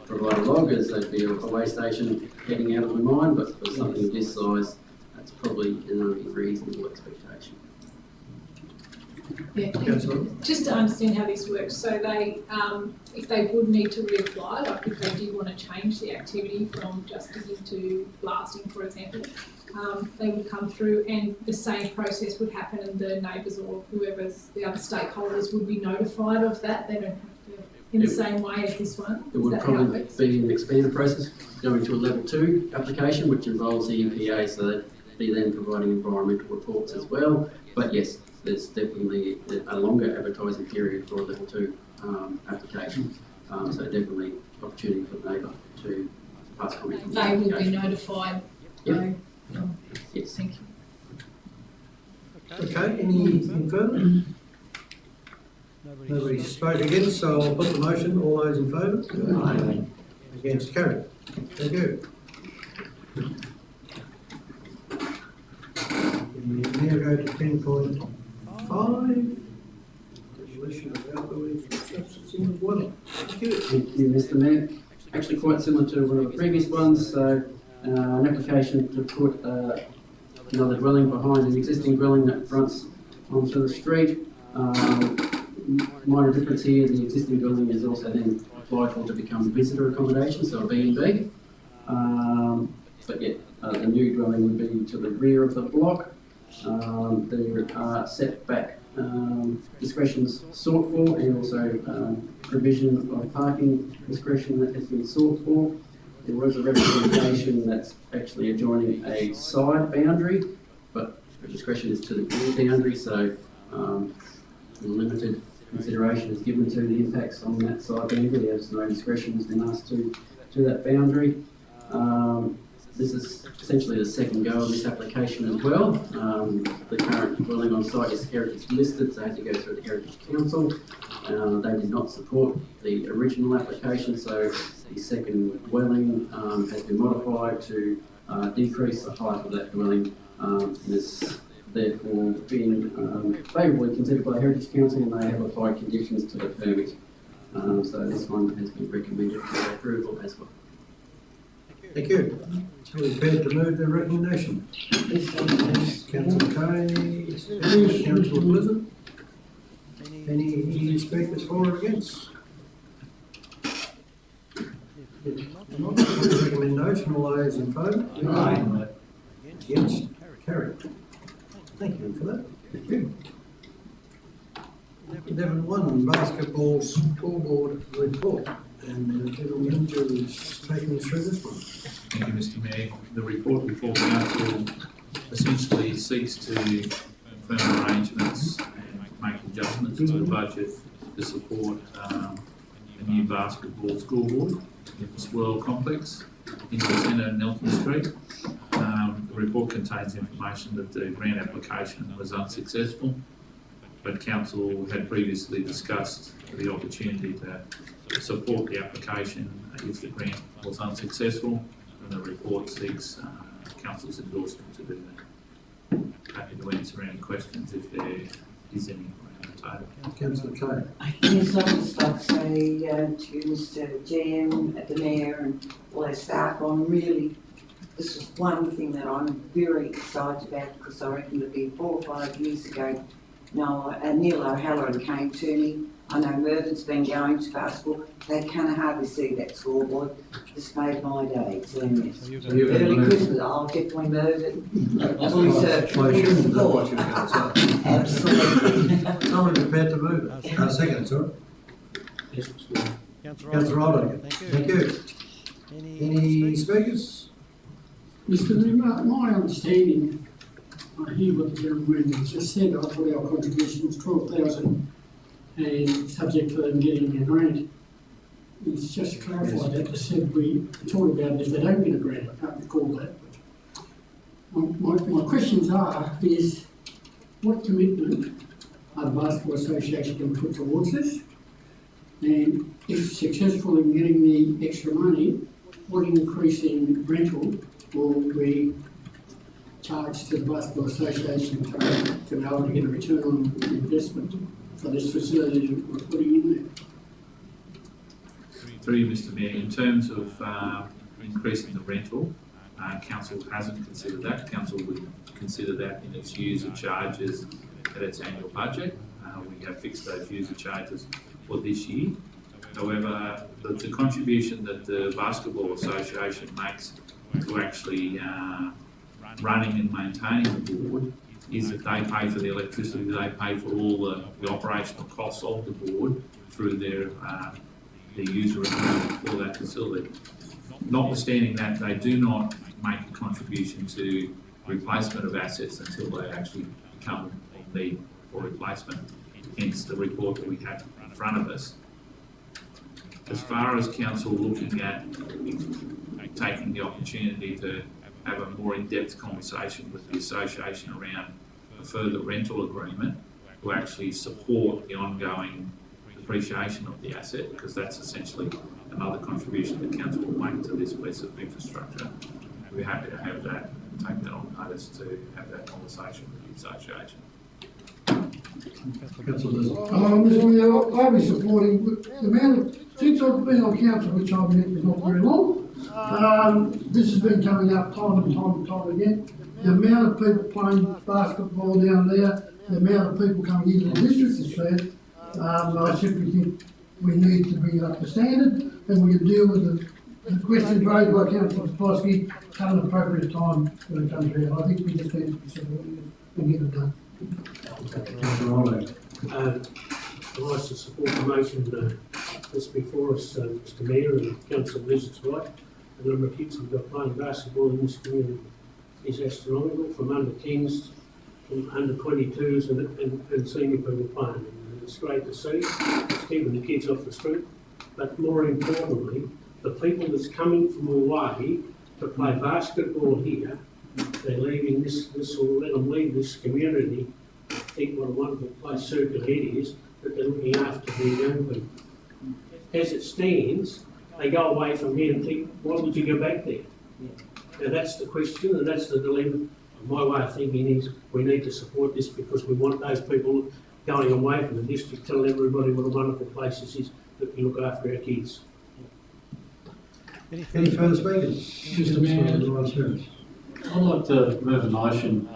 provide a log, as there'd be a way station heading out of the mine, but for something of this size, that's probably an unreasonable expectation. Yeah, just to understand how this works, so they, if they would need to reapply, like if they did want to change the activity from just digging to blasting, for example, they would come through and the same process would happen and the neighbours or whoever's the other stakeholders would be notified of that. They don't have to, in the same way as this one. It would probably be an expanded process, going to a level 2 application, which involves the EPA, so they'd be then providing environmental reports as well. But yes, there's definitely a longer advertising period for a level 2 application. So definitely opportunity for the neighbour to pass comment. They will be notified. Yep. Yes, thank you. Okay, anything further? Nobody spoke against, so I'll put the motion. All those in favour? Aye. Against, carried. Thank you. We now go to 10.5. Resolution about the substances dwelling. Thank you. Thank you, Mr. Mayor. Actually quite similar to one of the previous ones, so an application to put another dwelling behind an existing dwelling that fronts onto the street. Minor difference here, the existing dwelling is also then applied for to become visitor accommodation, so a B&B. But yeah, the new dwelling would be to the rear of the block. There are setback discretions sought for, and also provision of parking discretion that has been sought for. There was a representation that's actually adjoining a side boundary, but the discretion is to the rear boundary, so limited consideration is given to the impacts on that side boundary, as no discretion has been asked to that boundary. This is essentially the second go of this application as well. The current dwelling on site is heritage listed, so it had to go through the Heritage Council. They did not support the original application, so the second dwelling has been modified to decrease the height of that dwelling, and is therefore been favourably considered by the Heritage Council, and they have applied conditions to the permit. So this one has been recommended for approval as well. Thank you. Are we prepared to move the recommendation? Councillor Kay, Councillor Blizzard. Any speakers for or against? If not, the recommendation, all those in favour? Aye. Against? Carried. Thank you for that. Thank you. 11.1 basketball scoreboard report. And gentlemen, Julie's taking us through this one. Thank you, Mr. Mayor. The report before council essentially seeks to firm arrangements and make adjustments to the budget to support a new basketball scoreboard in the Swirl complex in the centre of Nelson Street. The report contains information that the grant application was unsuccessful, but council had previously discussed the opportunity to support the application if the grant was unsuccessful, and the report seeks council's endorsement to do that. Happy to answer any questions if there is any around the table. Councillor Kay. Yes, I'd just like to say to Mr. GM, the Mayor and all our staff, this was one thing that I'm very excited about, because I reckon it'd be 4 or 5 years ago, Neil O'Halloran came to me. I know Mervin's been going to basketball. They can't hardly see that scoreboard. This made my day. So yes. Early Christmas, I'll definitely move it. Fully support. Absolutely. Someone prepared to move it. Second, sorry. Yes, Councillor Alden. Thank you. Any speakers? Mr. Mayor, my understanding, I hear what the gentleman just said. I thought our contribution was 12,000 and subject to them getting a grant. It's just clarified that they said we talk about it if they don't get a grant. I can't recall that. my questions is what commitment are the Basketball Association going to put towards this? And if successful in getting the extra money, what increase in rental will be charged to the Basketball Association to be able to get a return on investment for this facility that we're putting in there? Through you, Mr. Mayor, in terms of increasing the rental, Council hasn't considered that. Council would consider that in its user charges at its annual budget. We have fixed those user charges for this year. However, the contribution that the Basketball Association makes to actually running and maintaining the board is that they pay for the electricity, they pay for all the operational costs of the board through their user account for that facility. Notwithstanding that, they do not make a contribution to replacement of assets until they actually become in need for replacement. Hence the report that we have in front of us. As far as council looking at taking the opportunity to have a more in-depth conversation with the association around a further rental agreement to actually support the ongoing depreciation of the asset, because that's essentially another contribution that council will make to this piece of infrastructure. We're happy to have that, take that on notice to have that conversation with the association. Mr. Mayor, I'll be supporting the amount of, since I've been on council, which I've been is not very long, this has been coming up time and time and time again. The amount of people playing basketball down there, the amount of people coming into the district is fair. I simply think we need to bring it up to standard, and we can deal with the questions raised by Councillor Spotsky at an appropriate time when it comes around. I think we just need to be supporting it and get it done. Nice to support the motion that's before us, Mr. Mayor, and Councillor Lizard's right. The number of kids we've got playing basketball in this community is astronomical, from under 10s, from under 22s, and senior people playing. And it's great to see. It's keeping the kids off the street. But more importantly, the people that's coming from away to play basketball here, they're leaving this will let them leave this community. I think what a wonderful place Circular Head is, that they're looking after their young people. As it stands, they go away from here and think, why would you go back there? Now that's the question, and that's the dilemma. My way of thinking is we need to support this because we want those people going away from the district telling everybody what a wonderful place this is, that we look after our kids. Any further speakers? Mr. Mayor, I'd like to move a motion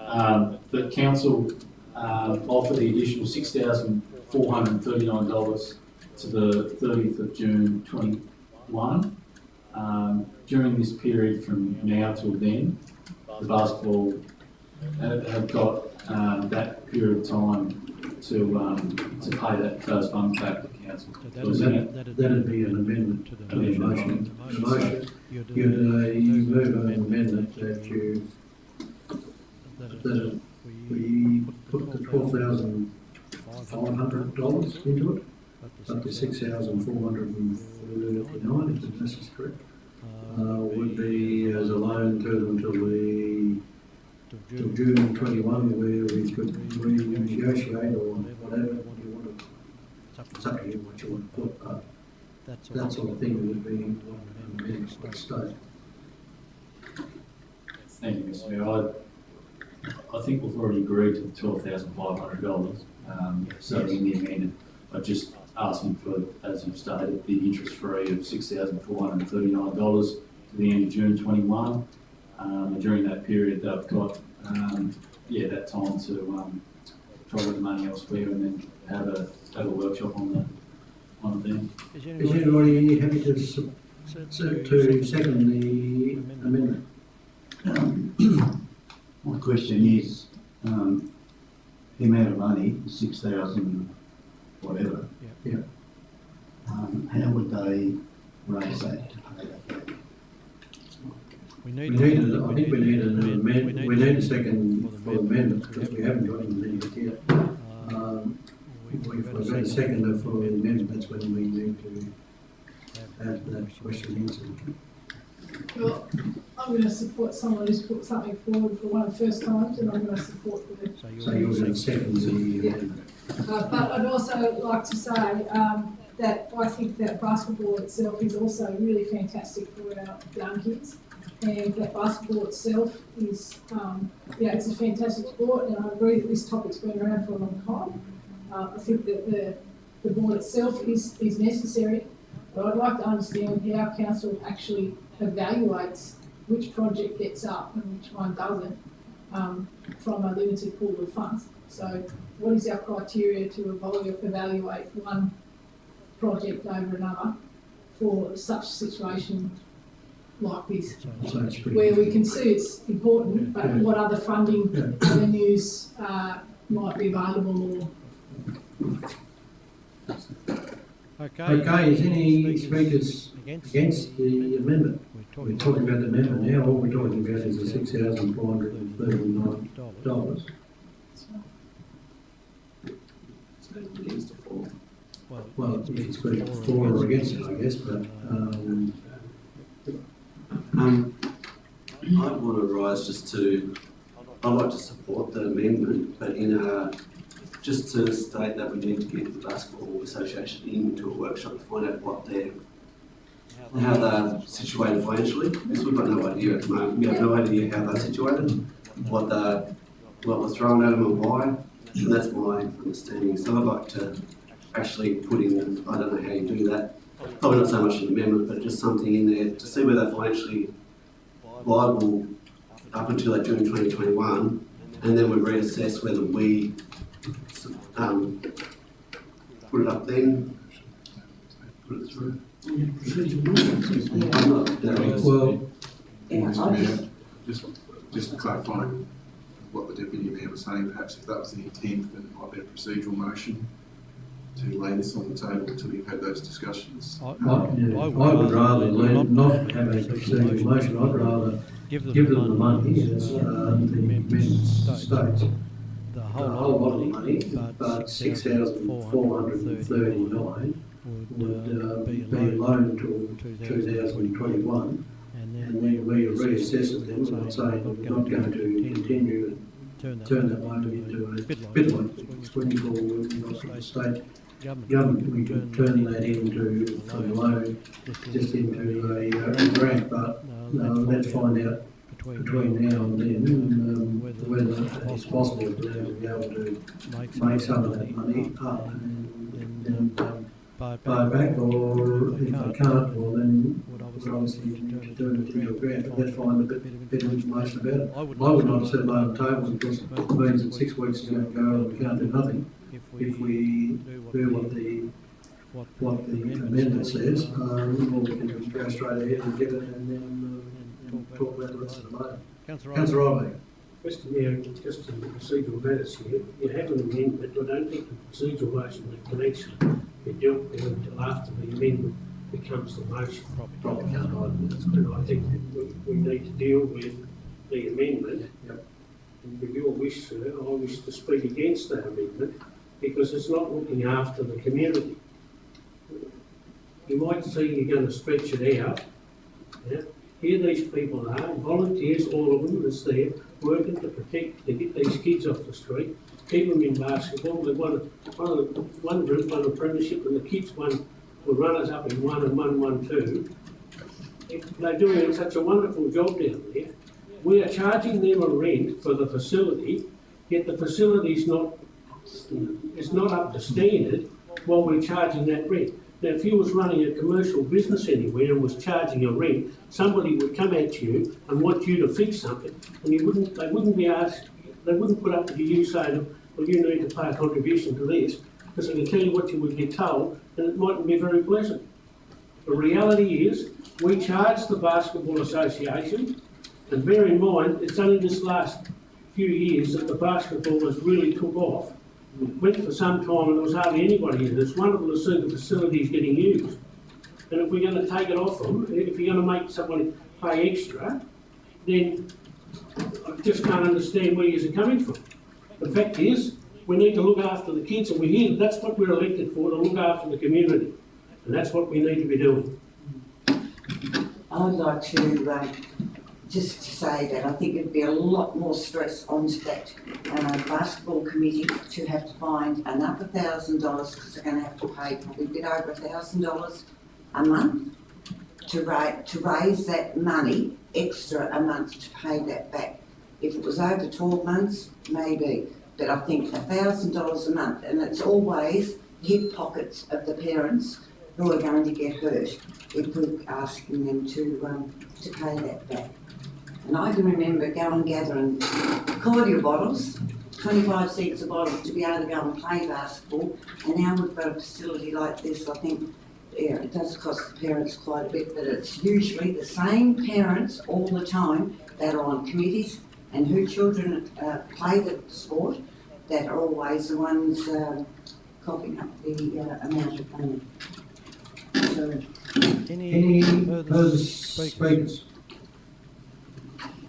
that council offer the additional $6,439 to the 30th of June 21. During this period from now till then, the basketball have got that period of time to pay those funds back to council. That'd be an amendment to the motion. You move an amendment that we put the $12,500 into it, up to $6,439, if this is correct, would be as a loan to them till June 21, where we could renegotiate or whatever you want to. It's up to you what you want to put, but that sort of thing would be in the state. Thank you, Mr. Mayor. I think we've already agreed to the $12,500. So in the amendment, I'm just asking for, as you've stated, the interest free of $6,439 to the end of June 21. During that period, they've got that time to try to get the money elsewhere and then have a workshop on the thing. Is anybody happy to second the amendment? My question is, the amount of money, 6,000 whatever, how would they raise that to pay that back? I think we need an amendment. We need a second for amendment because we haven't got an amendment yet. If we've got a second for the amendment, that's when we need to have that question answered. Well, I'm going to support someone who's put something forward for one of the first times, and I'm going to support the. So you're going to second the amendment? But I'd also like to say that I think that basketball itself is also really fantastic for our young kids, and that basketball itself is, it's a fantastic sport, and I agree that this topic's been around for a long time. I think that the board itself is necessary, but I'd like to understand how council actually evaluates which project gets up and which one doesn't from a limited pool of funds. So what is our criteria to evaluate one project over another for such a situation like this? So it's pretty Where we can see it's important, but what other funding avenues might be available or... Okay, is any speakers against the amendment? We're talking about the amendment now, all we're talking about is the $6,439. Well, you can speak for or against it, I guess, but, I want to rise I'd like to support the amendment, but just to state that we need to get the Basketball Association into a workshop to find out how they're situated financially, because we've got no idea at the moment. We have no idea how they're situated, what was thrown at them and why, and that's my understanding. So I'd like to actually put in, I don't know how you do that, probably not so much an amendment, but just something in there to see whether they're financially viable up until that June 2021, and then we reassess whether we put it up then, put it through. I'm not, well, Just to clarify what the Deputy Mayor was saying, perhaps if that was the intent, then it might be a procedural motion to lay this on the table until you've had those discussions. I would rather not have a procedural motion. I'd rather give them the money, as the amendment states, the whole lot of money, but 6,439 would be a loan till 2021, and then we reassess it. Then we're not saying we're not going to continue and turn that loan into a bit like Swing for the state government. We could turn that into from a loan just into a grant, but let's find out between now and then whether it's possible to be able to make some of that money up and buy it back, or if they can't, well then we'd obviously need to turn it into a grant. But let's find a bit of information about it. I would not set it on the table because it means that 6 weeks is going to go and we can't do nothing if we do what the amendment says, or we can go straight ahead and get it and then talk about the rest of the loan. Councillor Riley. Mr Mayor, just in the procedural matters here, you have an amendment. I don't think the procedural motion that can actually be dealt with until after the amendment becomes the motion. Probably can't And I think we need to deal with the amendment. Yep. And with your wish, sir, I wish to speak against that amendment because it's not looking after the community. You might see you're going to stretch it out. Yeah? Here these people are, volunteers, all of them that's there, working to get these kids off the street, keep them in basketball. They won one group won a premiership, and the kids were runners up in 1 and 1-1-2. They're doing such a wonderful job down there. We are charging them a rent for the facility, yet the facility is not up to standard while we're charging that rent. Now, if you was running a commercial business anywhere and was charging a rent, somebody would come at you and want you to fix something, and they wouldn't put up with you saying, well, you need to pay a contribution to this, because I can tell you what you would get told, and it mightn't be very pleasant. The reality is, we charge the Basketball Association, and bear in mind, it's only this last few years that the basketball has really took off. It went for some time and there was hardly anybody in it. It's wonderful to see the facilities getting used. And if we're going to take it off them, if you're going to make somebody pay extra, then I just can't understand where you're coming from. The fact is, we need to look after the kids, and we're here, that's what we're elected for, to look after the community. And that's what we need to be doing. I'd like to, just to say that I think it'd be a lot more stress onto that basketball committee to have to find another $1,000 because they're going to have to pay probably a bit over $1,000 a month to raise that money extra a month to pay that back. If it was over 12 months, maybe, but I think $1,000 a month, and it's always hip pockets of the parents who are going to get hurt if we're asking them to pay that back. And I can remember going gathering cordial bottles, 25 cents a bottle, to be able to go and play basketball, and now we've got a facility like this. I think it does cost the parents quite a bit, but it's usually the same parents all the time that are on committees and whose children play the sport that are always the ones coughing up the amount of money. So, Any further speakers?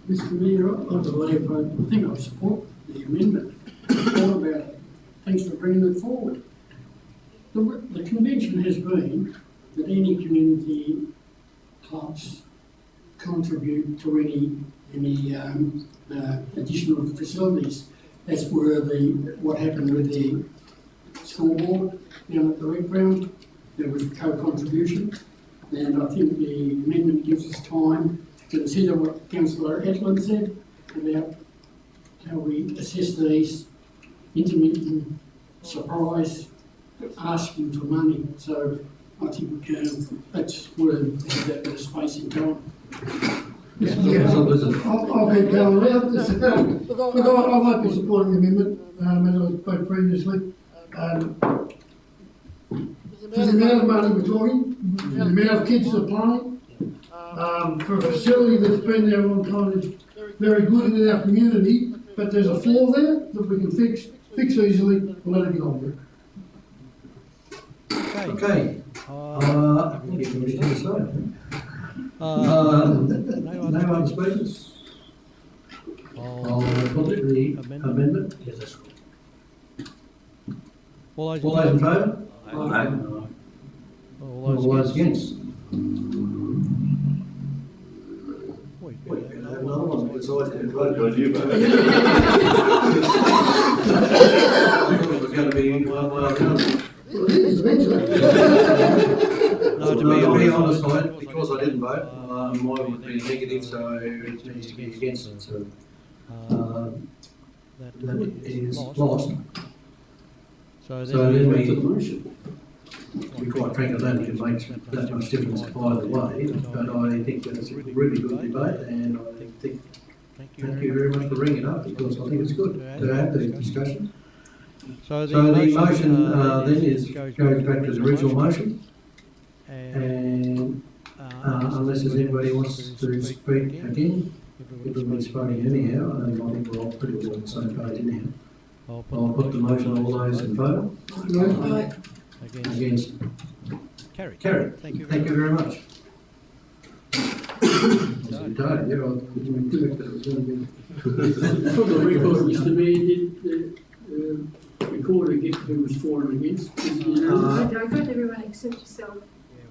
Mr. Mayor, I think I support the amendment. All about it. Thanks for bringing it forward. The convention has been that any community clubs contribute to any additional facilities. That's where what happened with the school board down at the rec ground. There was co-contribution, and I think the amendment gives us time to consider what Councillor Edlund said about how we assess these intermittent surprise asking for money. So I think that's where that space in time. I'll be going around. Look, I won't be supporting the amendment, as I spoke previously. For the amount of money we're talking, the amount of kids that are playing, for a facility that's been there a long time is very good in our community, but there's a flaw there that we can fix easily. We'll let it get on with. Okay. I think you can return to no other speakers? I'll put the amendment. Yes, that's right. All those in favour? Aye. All those against? Another one beside it. on you, but. I thought it was going to be one way or another. Well, it is eventually. To be honest, because I didn't vote, mine would be negative, so it needs to be against it. So that is lost. So then we quite frankly, I don't think it makes that much difference either way, but I think that it's a really good debate, and I think thank you very much for bringing it up, because I think it's good to have these discussions. So the motion then goes back to the original motion, and unless there's anybody who wants to speak again, if we've been speaking anyhow, I think we're all pretty well on the same page anyhow. I'll put the motion, all those in favour? Against? Carried. Thank you very much. For the record, Mr. Mayor, did the recorder get who was for and against? I got everyone except yourself.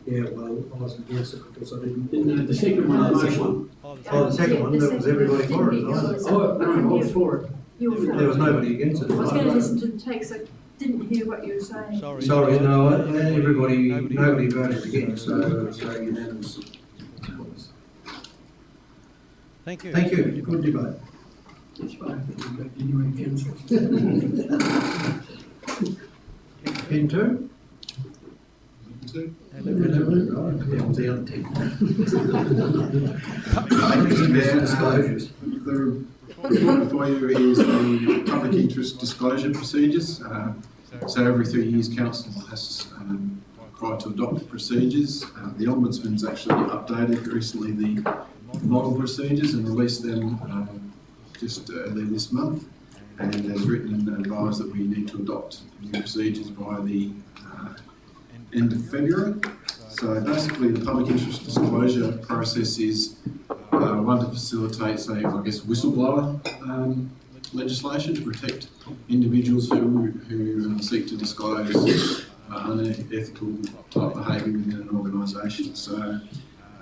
Yeah, well, I wasn't against it because I didn't. In the second one, the second one, that was everybody for it, right? Oh, no, I was for it. You were for it. There was nobody against it. I was going to listen to the tape, so I didn't hear what you were saying. Sorry, no, nobody voted against, so unanimous. Thank you. Thank you, good debate. Pen two? Yeah, what's the other 10? Disclosures. The report for you is the public interest disclosure procedures. So every 3 years, council has tried to adopt procedures. The Ombudsman's actually updated recently the model procedures and released them just earlier this month, and has written and advised that we need to adopt new procedures by the end of February. So basically the public interest disclosure process is one to facilitate, say, I guess, whistleblower legislation to protect individuals who seek to disclose unethical type behaviour within an organisation. So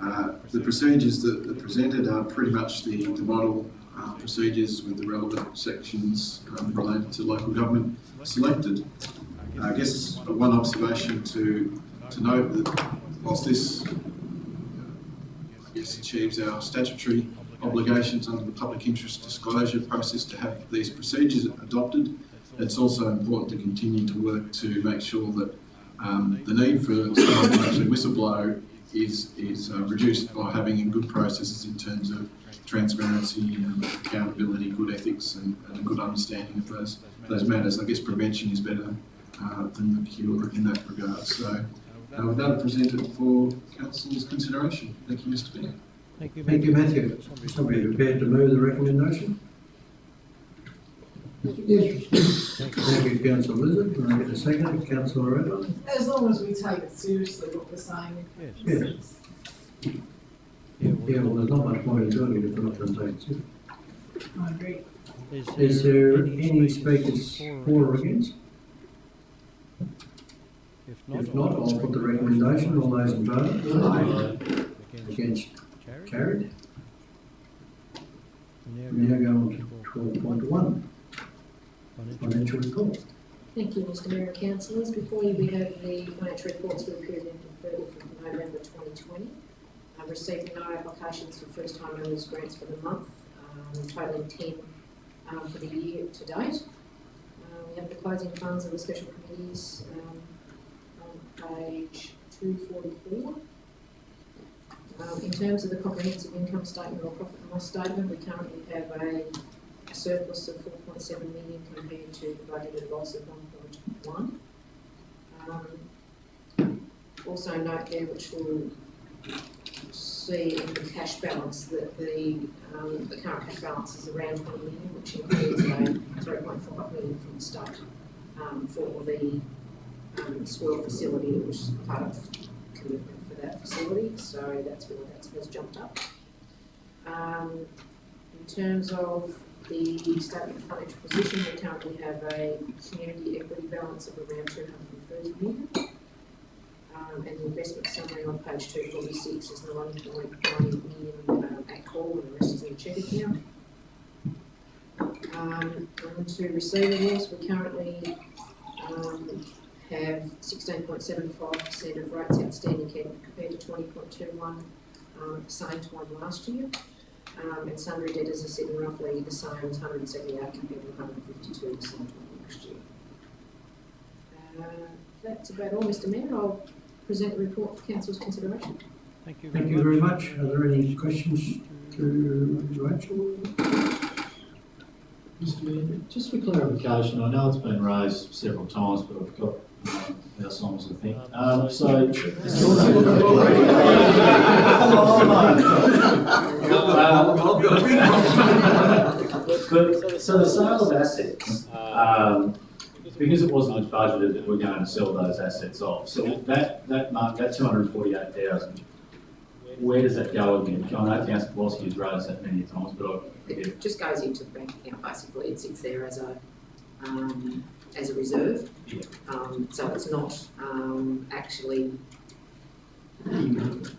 The procedures that are presented are pretty much the model procedures with the relevant sections related to local government selected. I guess one observation to note that whilst this achieves our statutory obligations under the public interest disclosure process to have these procedures adopted, it's also important to continue to work to make sure that the need for someone to actually whistleblow is reduced by having good processes in terms of transparency, accountability, good ethics, and a good understanding of those matters. I guess prevention is better than the cure in that regard. So with that, I present it for Council's consideration. Thank you, Mr. Mayor. Thank you, Matthew. Somebody prepared to move the recommendation? Yes. Thank you, Councillor Lizard. Can I get a second? Councillor Redland? As long as we take it seriously, what we're saying. Yes. Yeah, well, there's not much point in doing it if we're not going to take it seriously. I agree. Is there any speakers for or against? If not, I'll put the recommendation. All those in favour? Aye. Against? Carried. We now go on to 12.1. Financial report. Thank you, Mr. Mayor and Councillors. Before you, we have the financial reports for the period ending 30th of November 2020. I've received no applications for first-time owners grants for the month, totaling 10 for the year to date. We have the closing funds of the special committees on page 244. In terms of the comprehensive income statement or profit and loss statement, we currently have a surplus of 4.7 million compared to the budgeted loss of 1.1. Also note there, which we'll see in the cash balance, that the current cash balance is around 20 million, which includes a 3.5 million from the state for the swirl facility, which was part of commitment for that facility, so that's where that has jumped up. In terms of the statement of financial position, we currently have a community equity balance of around 230 million. And the investment summary on page 246 is 9.9 million at call, and the rest is in a check account. On to receivables, we currently have 16.75% of rates outstanding compared to 20.21 at the same time last year. And sundry debtors are sitting roughly the same as 178 compared to 152 the same time last year. That's about all, Mr. Mayor. I'll present the report for Council's consideration. Thank you very much. Are there any questions to Rachel? Mr. Mayor, just for clarification, I know it's been raised several times, but I've got Alzheimer's, I think. So the sale of assets, because it wasn't budgeted that we're going to sell those assets off, so that 248,000, where does that go again? I know Councillor Kowalski has raised that many times, but it just goes into the bank account, basically. It sits there as a reserve. Yeah. So it's not actually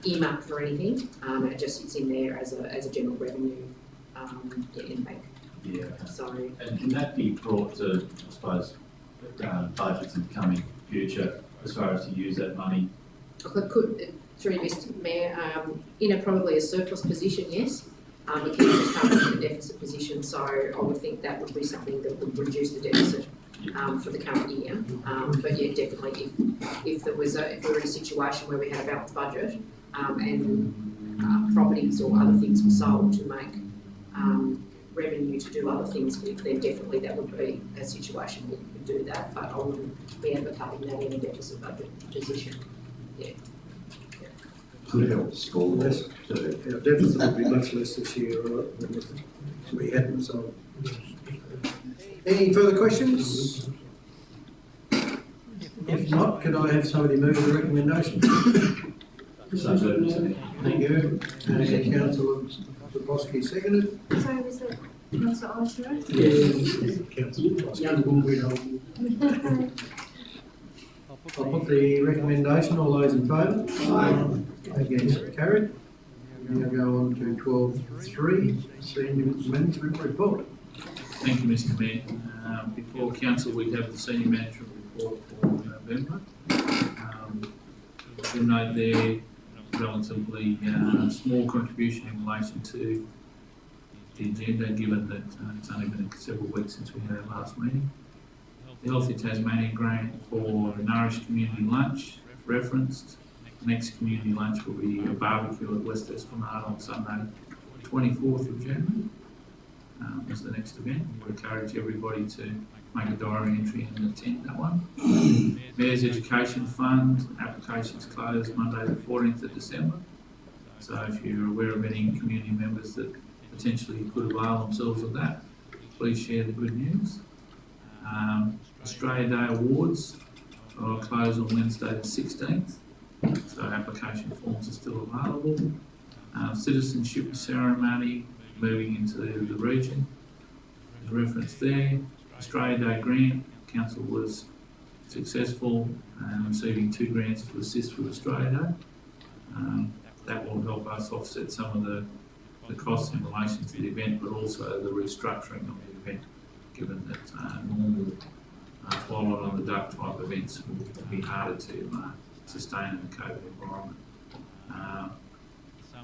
earmarked for anything. It just sits in there as a general revenue in the bank. Yeah. So, and can that be brought to, I suppose, budgets in the coming future as far as to use that money? it could, through Mr. Mayor, in probably a surplus position, yes. The council's currently in a deficit position, so I would think that would be something that would reduce the deficit for the current year. But yeah, definitely, if we were in a situation where we had a balanced budget and properties or other things were sold to make revenue to do other things with, then definitely that would be a situation where we could do that. But I wouldn't be advocating that in a deficit budget position. Yeah. Could help school less. Our deficit would be much less this year, right, than if we hadn't sold. Any further questions? If not, could I have somebody move the recommendation? Thank you. Councillor Zabowski seconded. So is it Councillor Osler? Yes. Councillor. I'll put the recommendation. All those in favour? Aye. Against, carried. We now go on to 12.3, Senior Management Report. Thank you, Mr Mayor. Before council, we have the senior management report for November. You'll note there relatively small contribution in relation to the agenda, given that it's only been several weeks since we had our last meeting. The Healthy Tasmania grant for Nourish Community Lunch referenced. The next community lunch will be a barbecue at West Esplanade on Sunday, 24th of January. Is the next event. We encourage everybody to make a diary entry and attend that one. Mayor's Education Fund, applications closed Monday the 14th of December. So if you're aware of any community members that potentially could avail themselves of that, please share the good news. Australia Day Awards are closed on Wednesday the 16th. So application forms are still available. Citizenship ceremony moving into the region. There's reference there. Australia Day grant, council was successful receiving 2 grants to assist with Australia Day. That will help us offset some of the costs in relation to the event, but also the restructuring of the event, given that normal twilight on the duck type events will be harder to sustain in the COVID environment.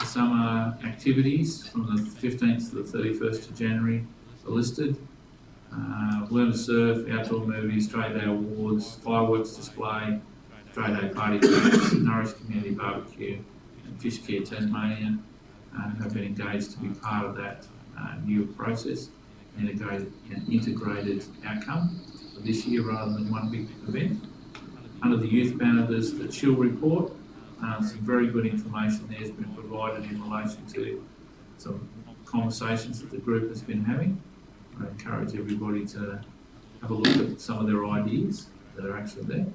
Summer activities from the 15th to the 31st of January are listed. Learn to surf, outdoor movie, Australia Day Awards, fireworks display, Australia Day party trips, Nourish Community Barbecue, and Fish Care Tasmania have been engaged to be part of that new process, integrated outcome for this year rather than one big event. Under the youth banner, there's the Chill Report. Some very good information there has been provided in relation to some conversations that the group has been having. I encourage everybody to have a look at some of their ideas that are actually there.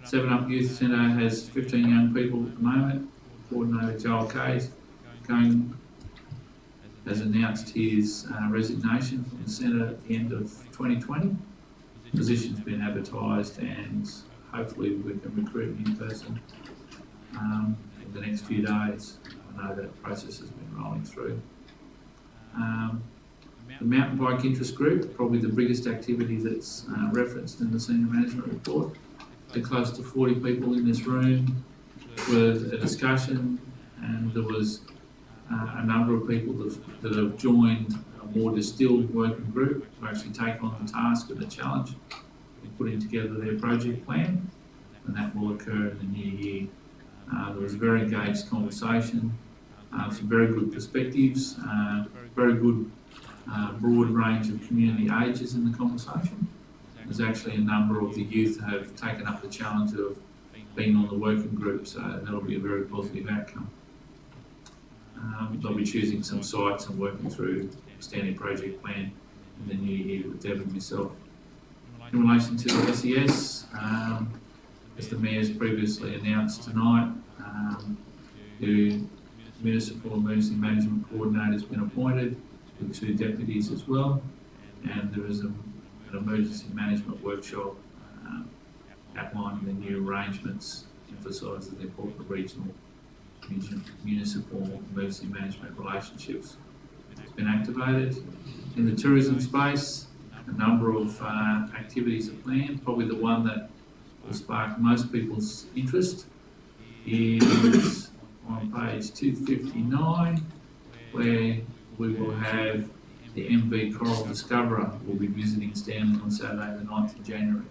7 Up Youth Centre has 15 young people at the moment. Coordinator Joel Case has announced his resignation from the centre at the end of 2020. The position's been advertised and hopefully we can recruit a new person in the next few days. I know that process has been rolling through. The mountain bike interest group, probably the biggest activity that's referenced in the senior management report. They're close to 40 people in this room with a discussion, and there was a number of people that have joined a more distilled working group to actually take on the task and the challenge in putting together their project plan, and that will occur in the new year. There was a very engaged conversation, some very good perspectives, very good broad range of community ages in the conversation. There's actually a number of the youth have taken up the challenge of being on the working group, so that'll be a very positive outcome. They'll be choosing some sites and working through a standing project plan in the new year with Deb and myself. In relation to the SES, as the Mayor's previously announced tonight, the Municipal Emergency Management Coordinator has been appointed with 2 deputies as well, and there is an emergency management workshop outlining the new arrangements, emphasising the importance of regional municipal emergency management relationships. It's been activated. In the tourism space, a number of activities are planned. Probably the one that will spark most people's interest is on page 259, where we will have the MV Coral Discoverer will be visiting Stanley on Saturday the 9th of January.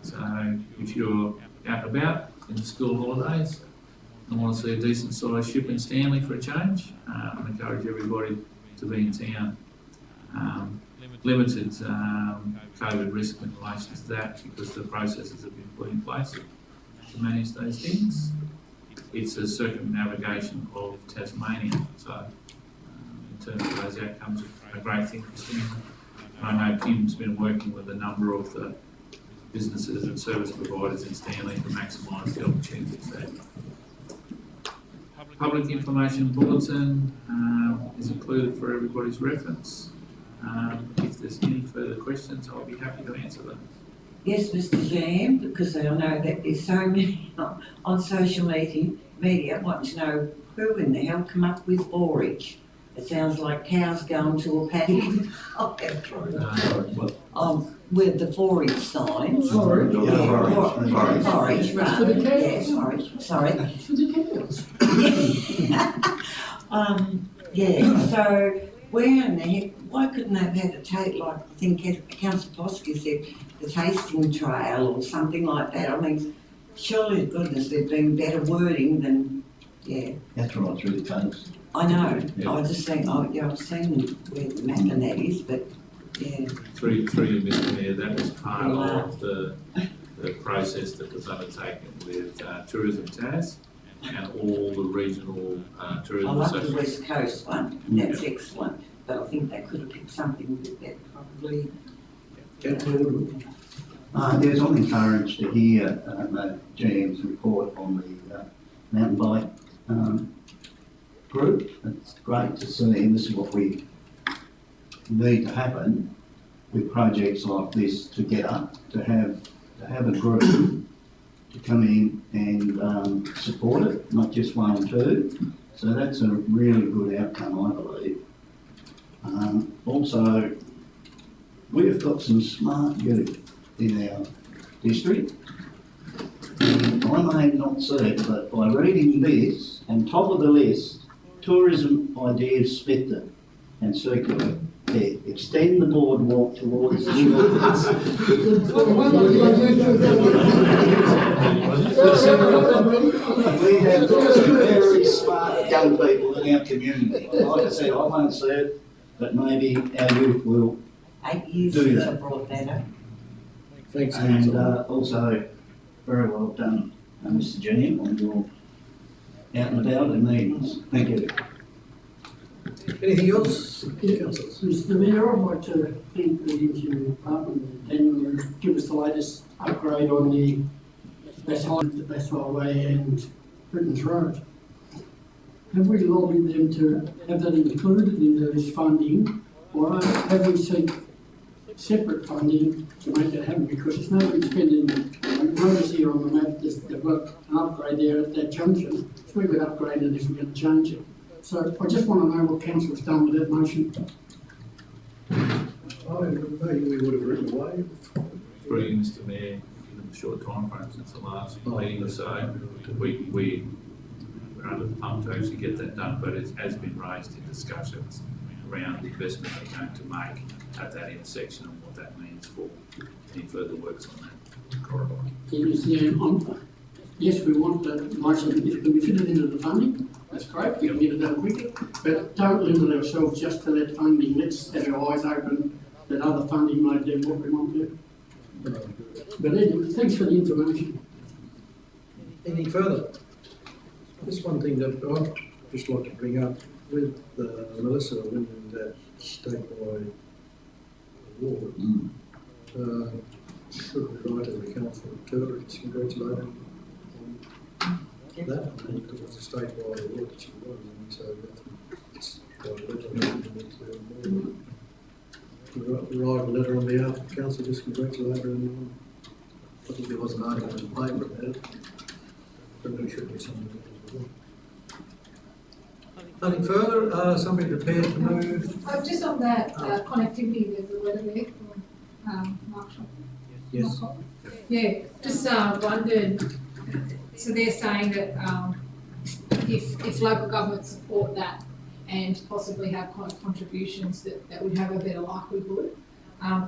So if you're out and about in the school holidays and want to see a decent sized ship in Stanley for a change, I encourage everybody to be in town. Limited COVID risk in relation to that because the processes have been put in place to manage those things. It's a circumnavigation of Tasmania, so in terms of those outcomes, a great thing for Stanley. I know Kim's been working with a number of the businesses and service providers in Stanley to maximise the opportunities there. Public information bulletin is included for everybody's reference. If there's any further questions, I'll be happy to answer them. Yes, Mr. Jam, because I know that there's so many on social media wanting to know Who in the hell come up with forage? It sounds like cows going to a paddock with the forage signs. Forage. Forage, That's for the right, yeah, cows. forage, sorry. For the cows. Yeah, so where in the heck, why couldn't they have had a taste, like, I think Councillor Posky said, the tasting trail or something like that? I mean, surely to goodness there'd been better wording than, yeah. That's right through the coast. I know, Yeah. I was just saying, I've seen where the map and that is, but, yeah. Through you, Mr Mayor, that was part of the process that was undertaken with Tourism Tas and all the regional I tourism like the associations. West Coast one, that's excellent, but I think they could have picked something a bit better, probably. Yes, I'm encouraged to hear the GM's report on the mountain bike group. It's great to see, and this is what we need to happen with projects like this together, to have a group to come in and support it, not just one or two. So that's a really good outcome, I believe. Also, we've got some smart youth in our district. I may not see it, but by reading this, and top of the list, tourism ideas spectre and circular there. Extend the boardwalk towards the We have got some very smart young people in our community. Like I said, I won't see it, but maybe our youth will 8 years do since I that. brought that up. Thanks, And also, very well done, Mr. GM, on your out and about in meetings. Thank you. Anything else? Councillors? Mr Mayor, I'd like to thank the engineering department and give us the latest upgrade on the Bass Highway and Britain's Road. Have we lobbied them to have that included in this funding, or have we seek separate funding to make it happen? Because there's no point spending, notice here on the map, they've got an upgrade there at that junction, so we could upgrade it if we're going to change it. So I just want to know what council's done with that motion. Maybe we would have written away. Through you, Mr Mayor, given the short time frame since the last meeting or so, we're under the pump to actually get that done, but it has been raised in discussions around the investment we're going to make at that intersection and what that means for any further works on that corridor. Yes, we want the motion, if it can be fitted into the funding, that's great, we can get it done quickly, but don't limit ourselves just to that funding. Let's have our eyes open that other funding might do what we want to. But anyway, thanks for the information. Any further? Just one thing that I'd just like to bring up with Melissa winning that statewide award. Should we write to the council to just congratulate them on that, because it's a statewide award that she won, and so it's quite a letter. Write a letter on behalf of the council, just congratulate her, and I think there was an article in the paper about it. But we should do something. Nothing further, somebody prepared to move? Just on that connectivity, there's a letter there from Marshall. Yes. Yeah, just wondered, so they're saying that if local governments support that and possibly have contributions, that would have a better likelihood.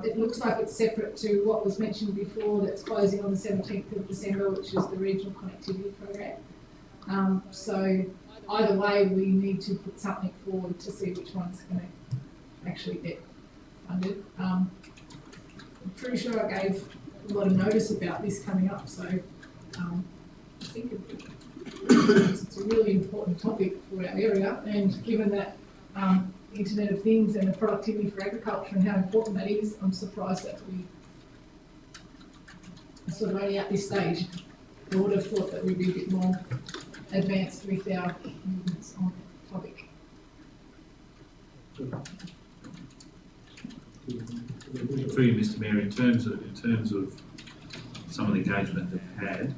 It looks like it's separate to what was mentioned before, that's closing on the 17th of December, which is the Regional Connectivity Program. So either way, we need to put something forward to see which one's going to actually get funded. I'm pretty sure I gave a lot of notice about this coming up, so I think it's a really important topic for our area, and given that Internet of Things and the productivity for agriculture and how important that is, I'm surprised that we are sort of only at this stage. I would have thought that we'd be a bit more advanced with our movements on the topic. Through you, Mr Mayor, in terms of some of the engagement they've had,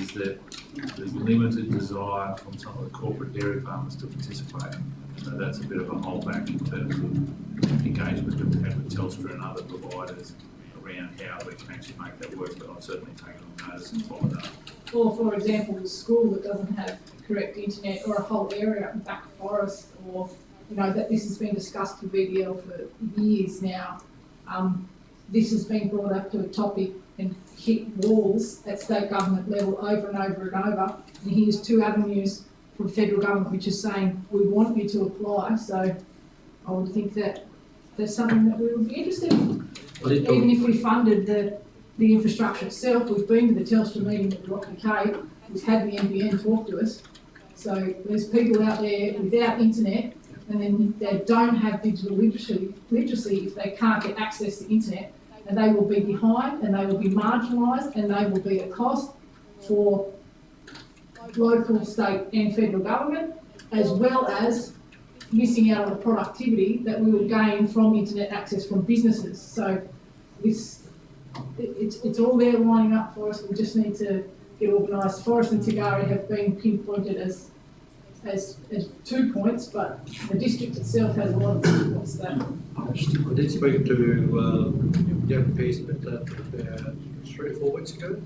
is that there's limited desire from some of the corporate dairy farmers to participate. So that's a bit of a holdback in terms of engagement that we've had with Telstra and other providers around how we can actually make that work, but I've certainly taken on notice and followed up. Or for example, a school that doesn't have correct internet, or a whole area up in back forest, or, you know, that this has been discussed with BDL for years now. This has been brought up to a topic and hit walls at state government level over and over and over. And here's two avenues from federal government which is saying, we want you to apply. So I would think that that's something that we would be interested in. Even if we funded the infrastructure itself, we've been to the Telstra meeting at Rocky Cave, we've had the NBN talk to us. So there's people out there without internet, and then they don't have digital literacy if they can't get access to internet, and they will be behind, and they will be marginalised, and they will be a cost for local, state and federal government, as well as missing out on the productivity that we will gain from internet access from businesses. So it's all there lining up for us. We just need to get organised. Forest and Tigari have been pinpointed as 2 points, but the district itself has a lot of points that. I did speak to Gavin Pearson about 3 or 4 weeks ago.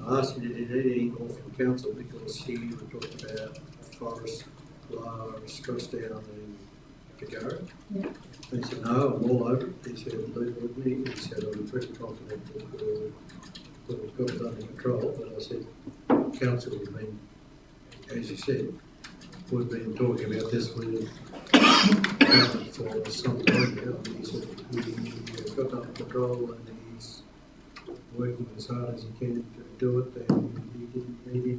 I asked him if he did anything more from council because he talked about forest, flowers, coast down in Tigari. Yeah. He said, no, I'm all over it. He said, leave it with me. He said, I'm pretty confident that we've got it under control. But I said, council has been, as you said, we've been talking about this with for some time now. He said, he's got it under control and he's working as hard as he can to do it, and he didn't need any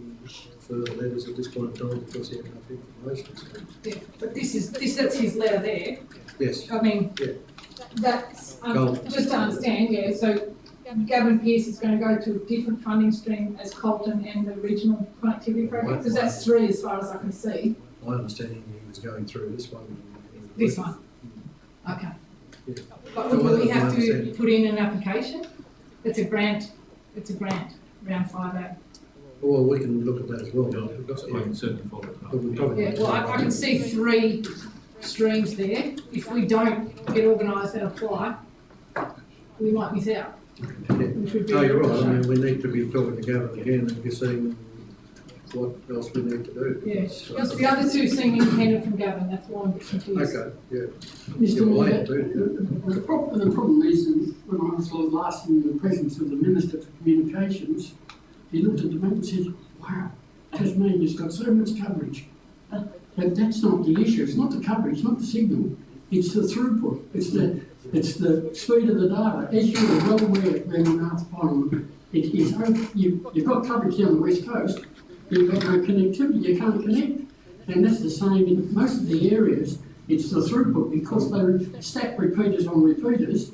further letters at this point in time because he had enough information. So. Yeah, but that's his letter there. Yes. I mean, yeah. That's just to understand. Yeah, so Gavin Pearce is going to go to a different funding stream as Colton and the regional connectivity project, because that's 3 as far as I can see. My understanding he was going through this one. This one. Okay. Yeah. But will we have to put in an application? It's a grant. It's a grant. Round 5A. Well, we can look at that as well. I can certainly follow it up. Yeah, well, I can see 3 streams there. If we don't get organised and apply, we might miss out. Which would be you're right. I mean, we need to be talking to Gavin again and be seeing what else we need to do. Yeah, because the other 2 seem independent from Gavin. That's why I'm a bit confused. Okay, yeah. Mr. Mayor, the problem is that when I was last in the presence of the Minister for Communications, he looked at the map and said, wow, Tasmania's got so much coverage. But that's not the issue. It's not the coverage, not the signal. It's the throughput. It's the speed of the data. As you're well aware, Martha Pond, you've got coverage down the west coast. You've got no connectivity. You can't connect. And that's the same in most of the areas. It's the throughput because they stack repeaters on repeaters.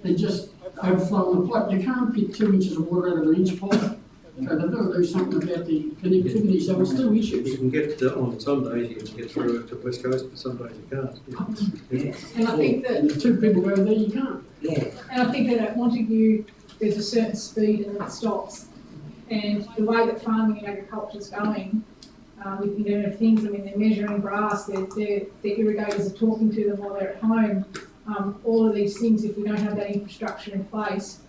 They just overflow on the pipe. You can't get 2 inches of water out of an inch pipe. So they've got to do something about the connectivity, so it's still issues. You can get on some days you can get through to the west coast, but some days you can't. Yeah. And I think that the 2 people go there, you can't. Yeah. And I think that at Montague, there's a certain speed and then it stops. And the way that farming and agriculture is going, with the Internet of Things, I mean, they're measuring grass, the irrigators are talking to them while they're at home. All of these things, if we don't have that infrastructure in place,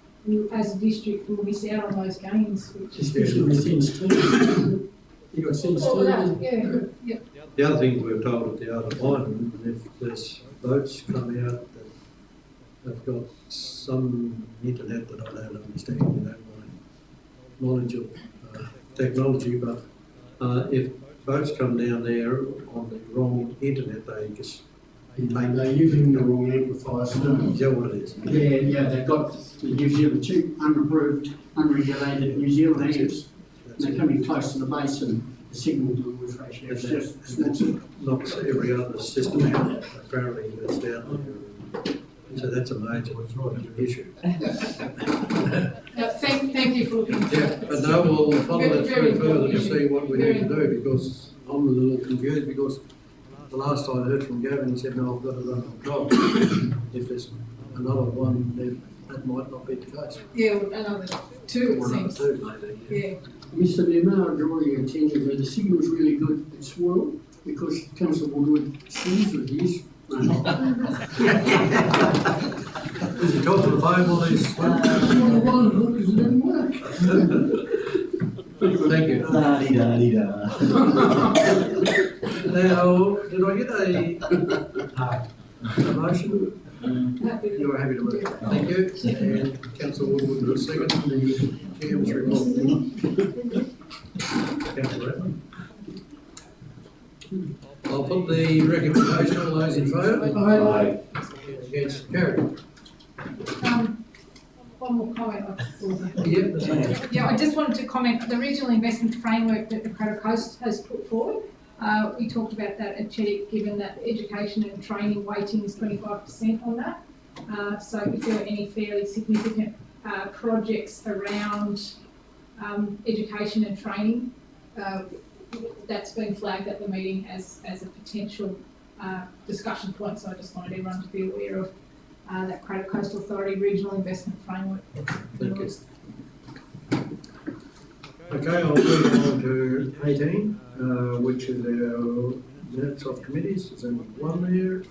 as a district, we'll miss out on those gains. Especially with sensitivity. You've got sensitivity. Yeah. The other thing we were told at the other line, if there's boats come out that have got some internet that I don't understand, you know, my knowledge of technology, but if boats come down there on the wrong internet, they just They're using the wrong amplifier. Is that what it is? Yeah, they've got the New Zealand cheap, unapproved, unregulated New Zealand amps. They're coming close to the base and the signal to noise ratio is just Knocks every other system out, apparently, that's down there. So that's a major issue. Thank you for looking. Yeah, but no, we'll follow that through further to see what we need to do, because I'm a little confused, because the last I heard from Gavin, he said, no, I've got it under control. If there's another one, then that might not be the case. Yeah, another 2 it Or another seems. 2 maybe. Yeah. Mr. Mayor, may I draw your attention that the signal's really good at Swirl, because Councillor Woodward sees with his. Is he talking to the phone while he's? Well, one look, because it didn't work. Thank you. La-di-da-di-da. Now, did I get a motion? You are happy to move. Thank you. And Councillor Woodward will second the chairman's report. Councillor Rattler. I'll put the recommendation, all those in favour? Aye. Against, carried. One more comment I thought. Yep, that's fine. Yeah, I just wanted to comment, the regional investment framework that the Crater Coast has put forward, we talked about that at CHEDIC, given that education and training weighting is 25% on that. So if there are any fairly significant projects around education and training, that's been flagged at the meeting as a potential discussion point, so I just wanted everyone to be aware of that Crater Coast Authority Regional Investment Framework. Thank you. Okay, I'll move on to 18, which is our minutes of committees. There's only one there.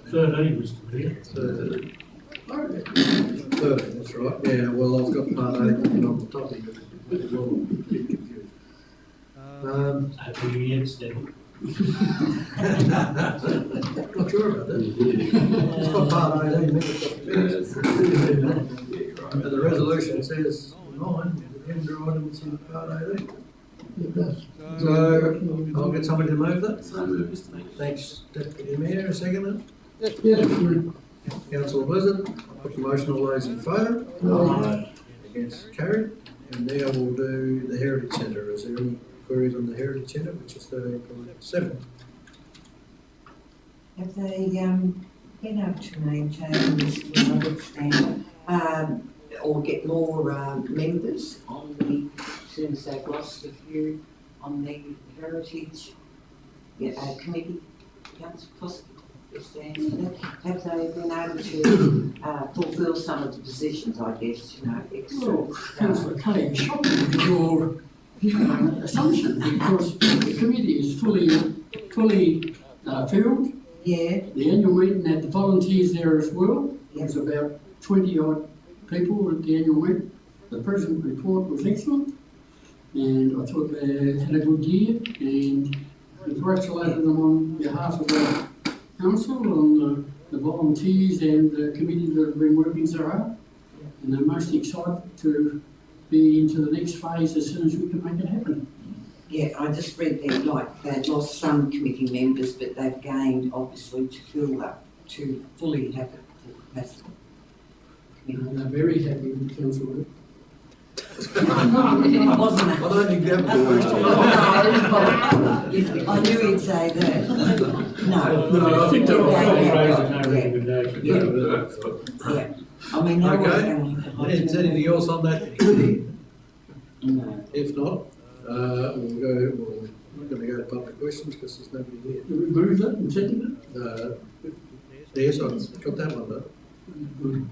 13, Mr. Mayor. 13, that's right. Yeah, well, I've got part 8 written on the top of it. It will get confused. Happy instead. Not sure about that. It's got part 18 minutes of committees. And the resolution says 9, the agenda items in part 18. It does. So, I'll get somebody to move that. So move, Mr. Mayor. Thanks, Deputy Mayor, second Yes, Mr. it. Councillor Blizzard, put the motion, all those in favour? Aye. Against, carried. And now we'll do the Heritage Centre. Is there any queries on the Heritage Centre, which is 13.7? Have they, been able to maintain this good standard, or get more, members on the, as soon as they've lost a few on the Heritage, Committee, Council, possibly, is the answer to that? Have they been able to, fulfil some of the positions, I guess, extra? Well, Councillor Cage, your assumption, because the committee is fully filled. Yeah. The annual meeting had the volunteers there as well. There was about 20 odd people at the annual meeting. The president report was excellent, and I thought they had a good year, and congratulated them on behalf of the council, on the volunteers and the committee that have been working so hard. And they're most excited to be into the next phase as soon as we can make it happen. Yeah, I just read that, like, they've lost some committee members, but they've gained, obviously, to fill up, to fully have it full capacity. And they're very happy with the council work. Wasn't it? I don't think that was I knew he'd say that. No. No, I think they're all Yeah. raising no recommendation. Yeah, I mean, no one's Okay. going to have Is anything else on that committee? No. If not, we're not going to go to public questions because there's nobody here. Did we move that and second Yes, I've got that one done.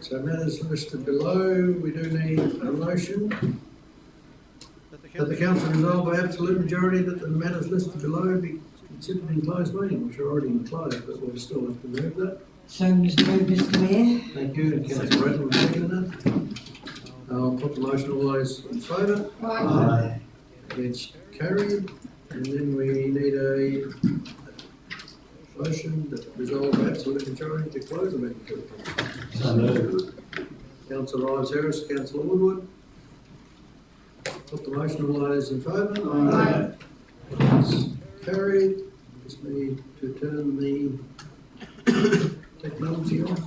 So matters listed below, we do need a motion that the council resolve by absolute majority that the matters listed below be considered in closed meeting, which are already in closed, but we'll still have to move that. So, Mr. Mayor? Thank you, and Councillor Bradley will second that. I'll put the motion, all those in favour? Aye. It's carried, and then we need a motion that resolves by absolute majority to close the meeting. So moved. Councillor Ives Harris, Councillor Woodward. Put the motion, all those in favour? Aye. It's carried. Just need to turn the technology on.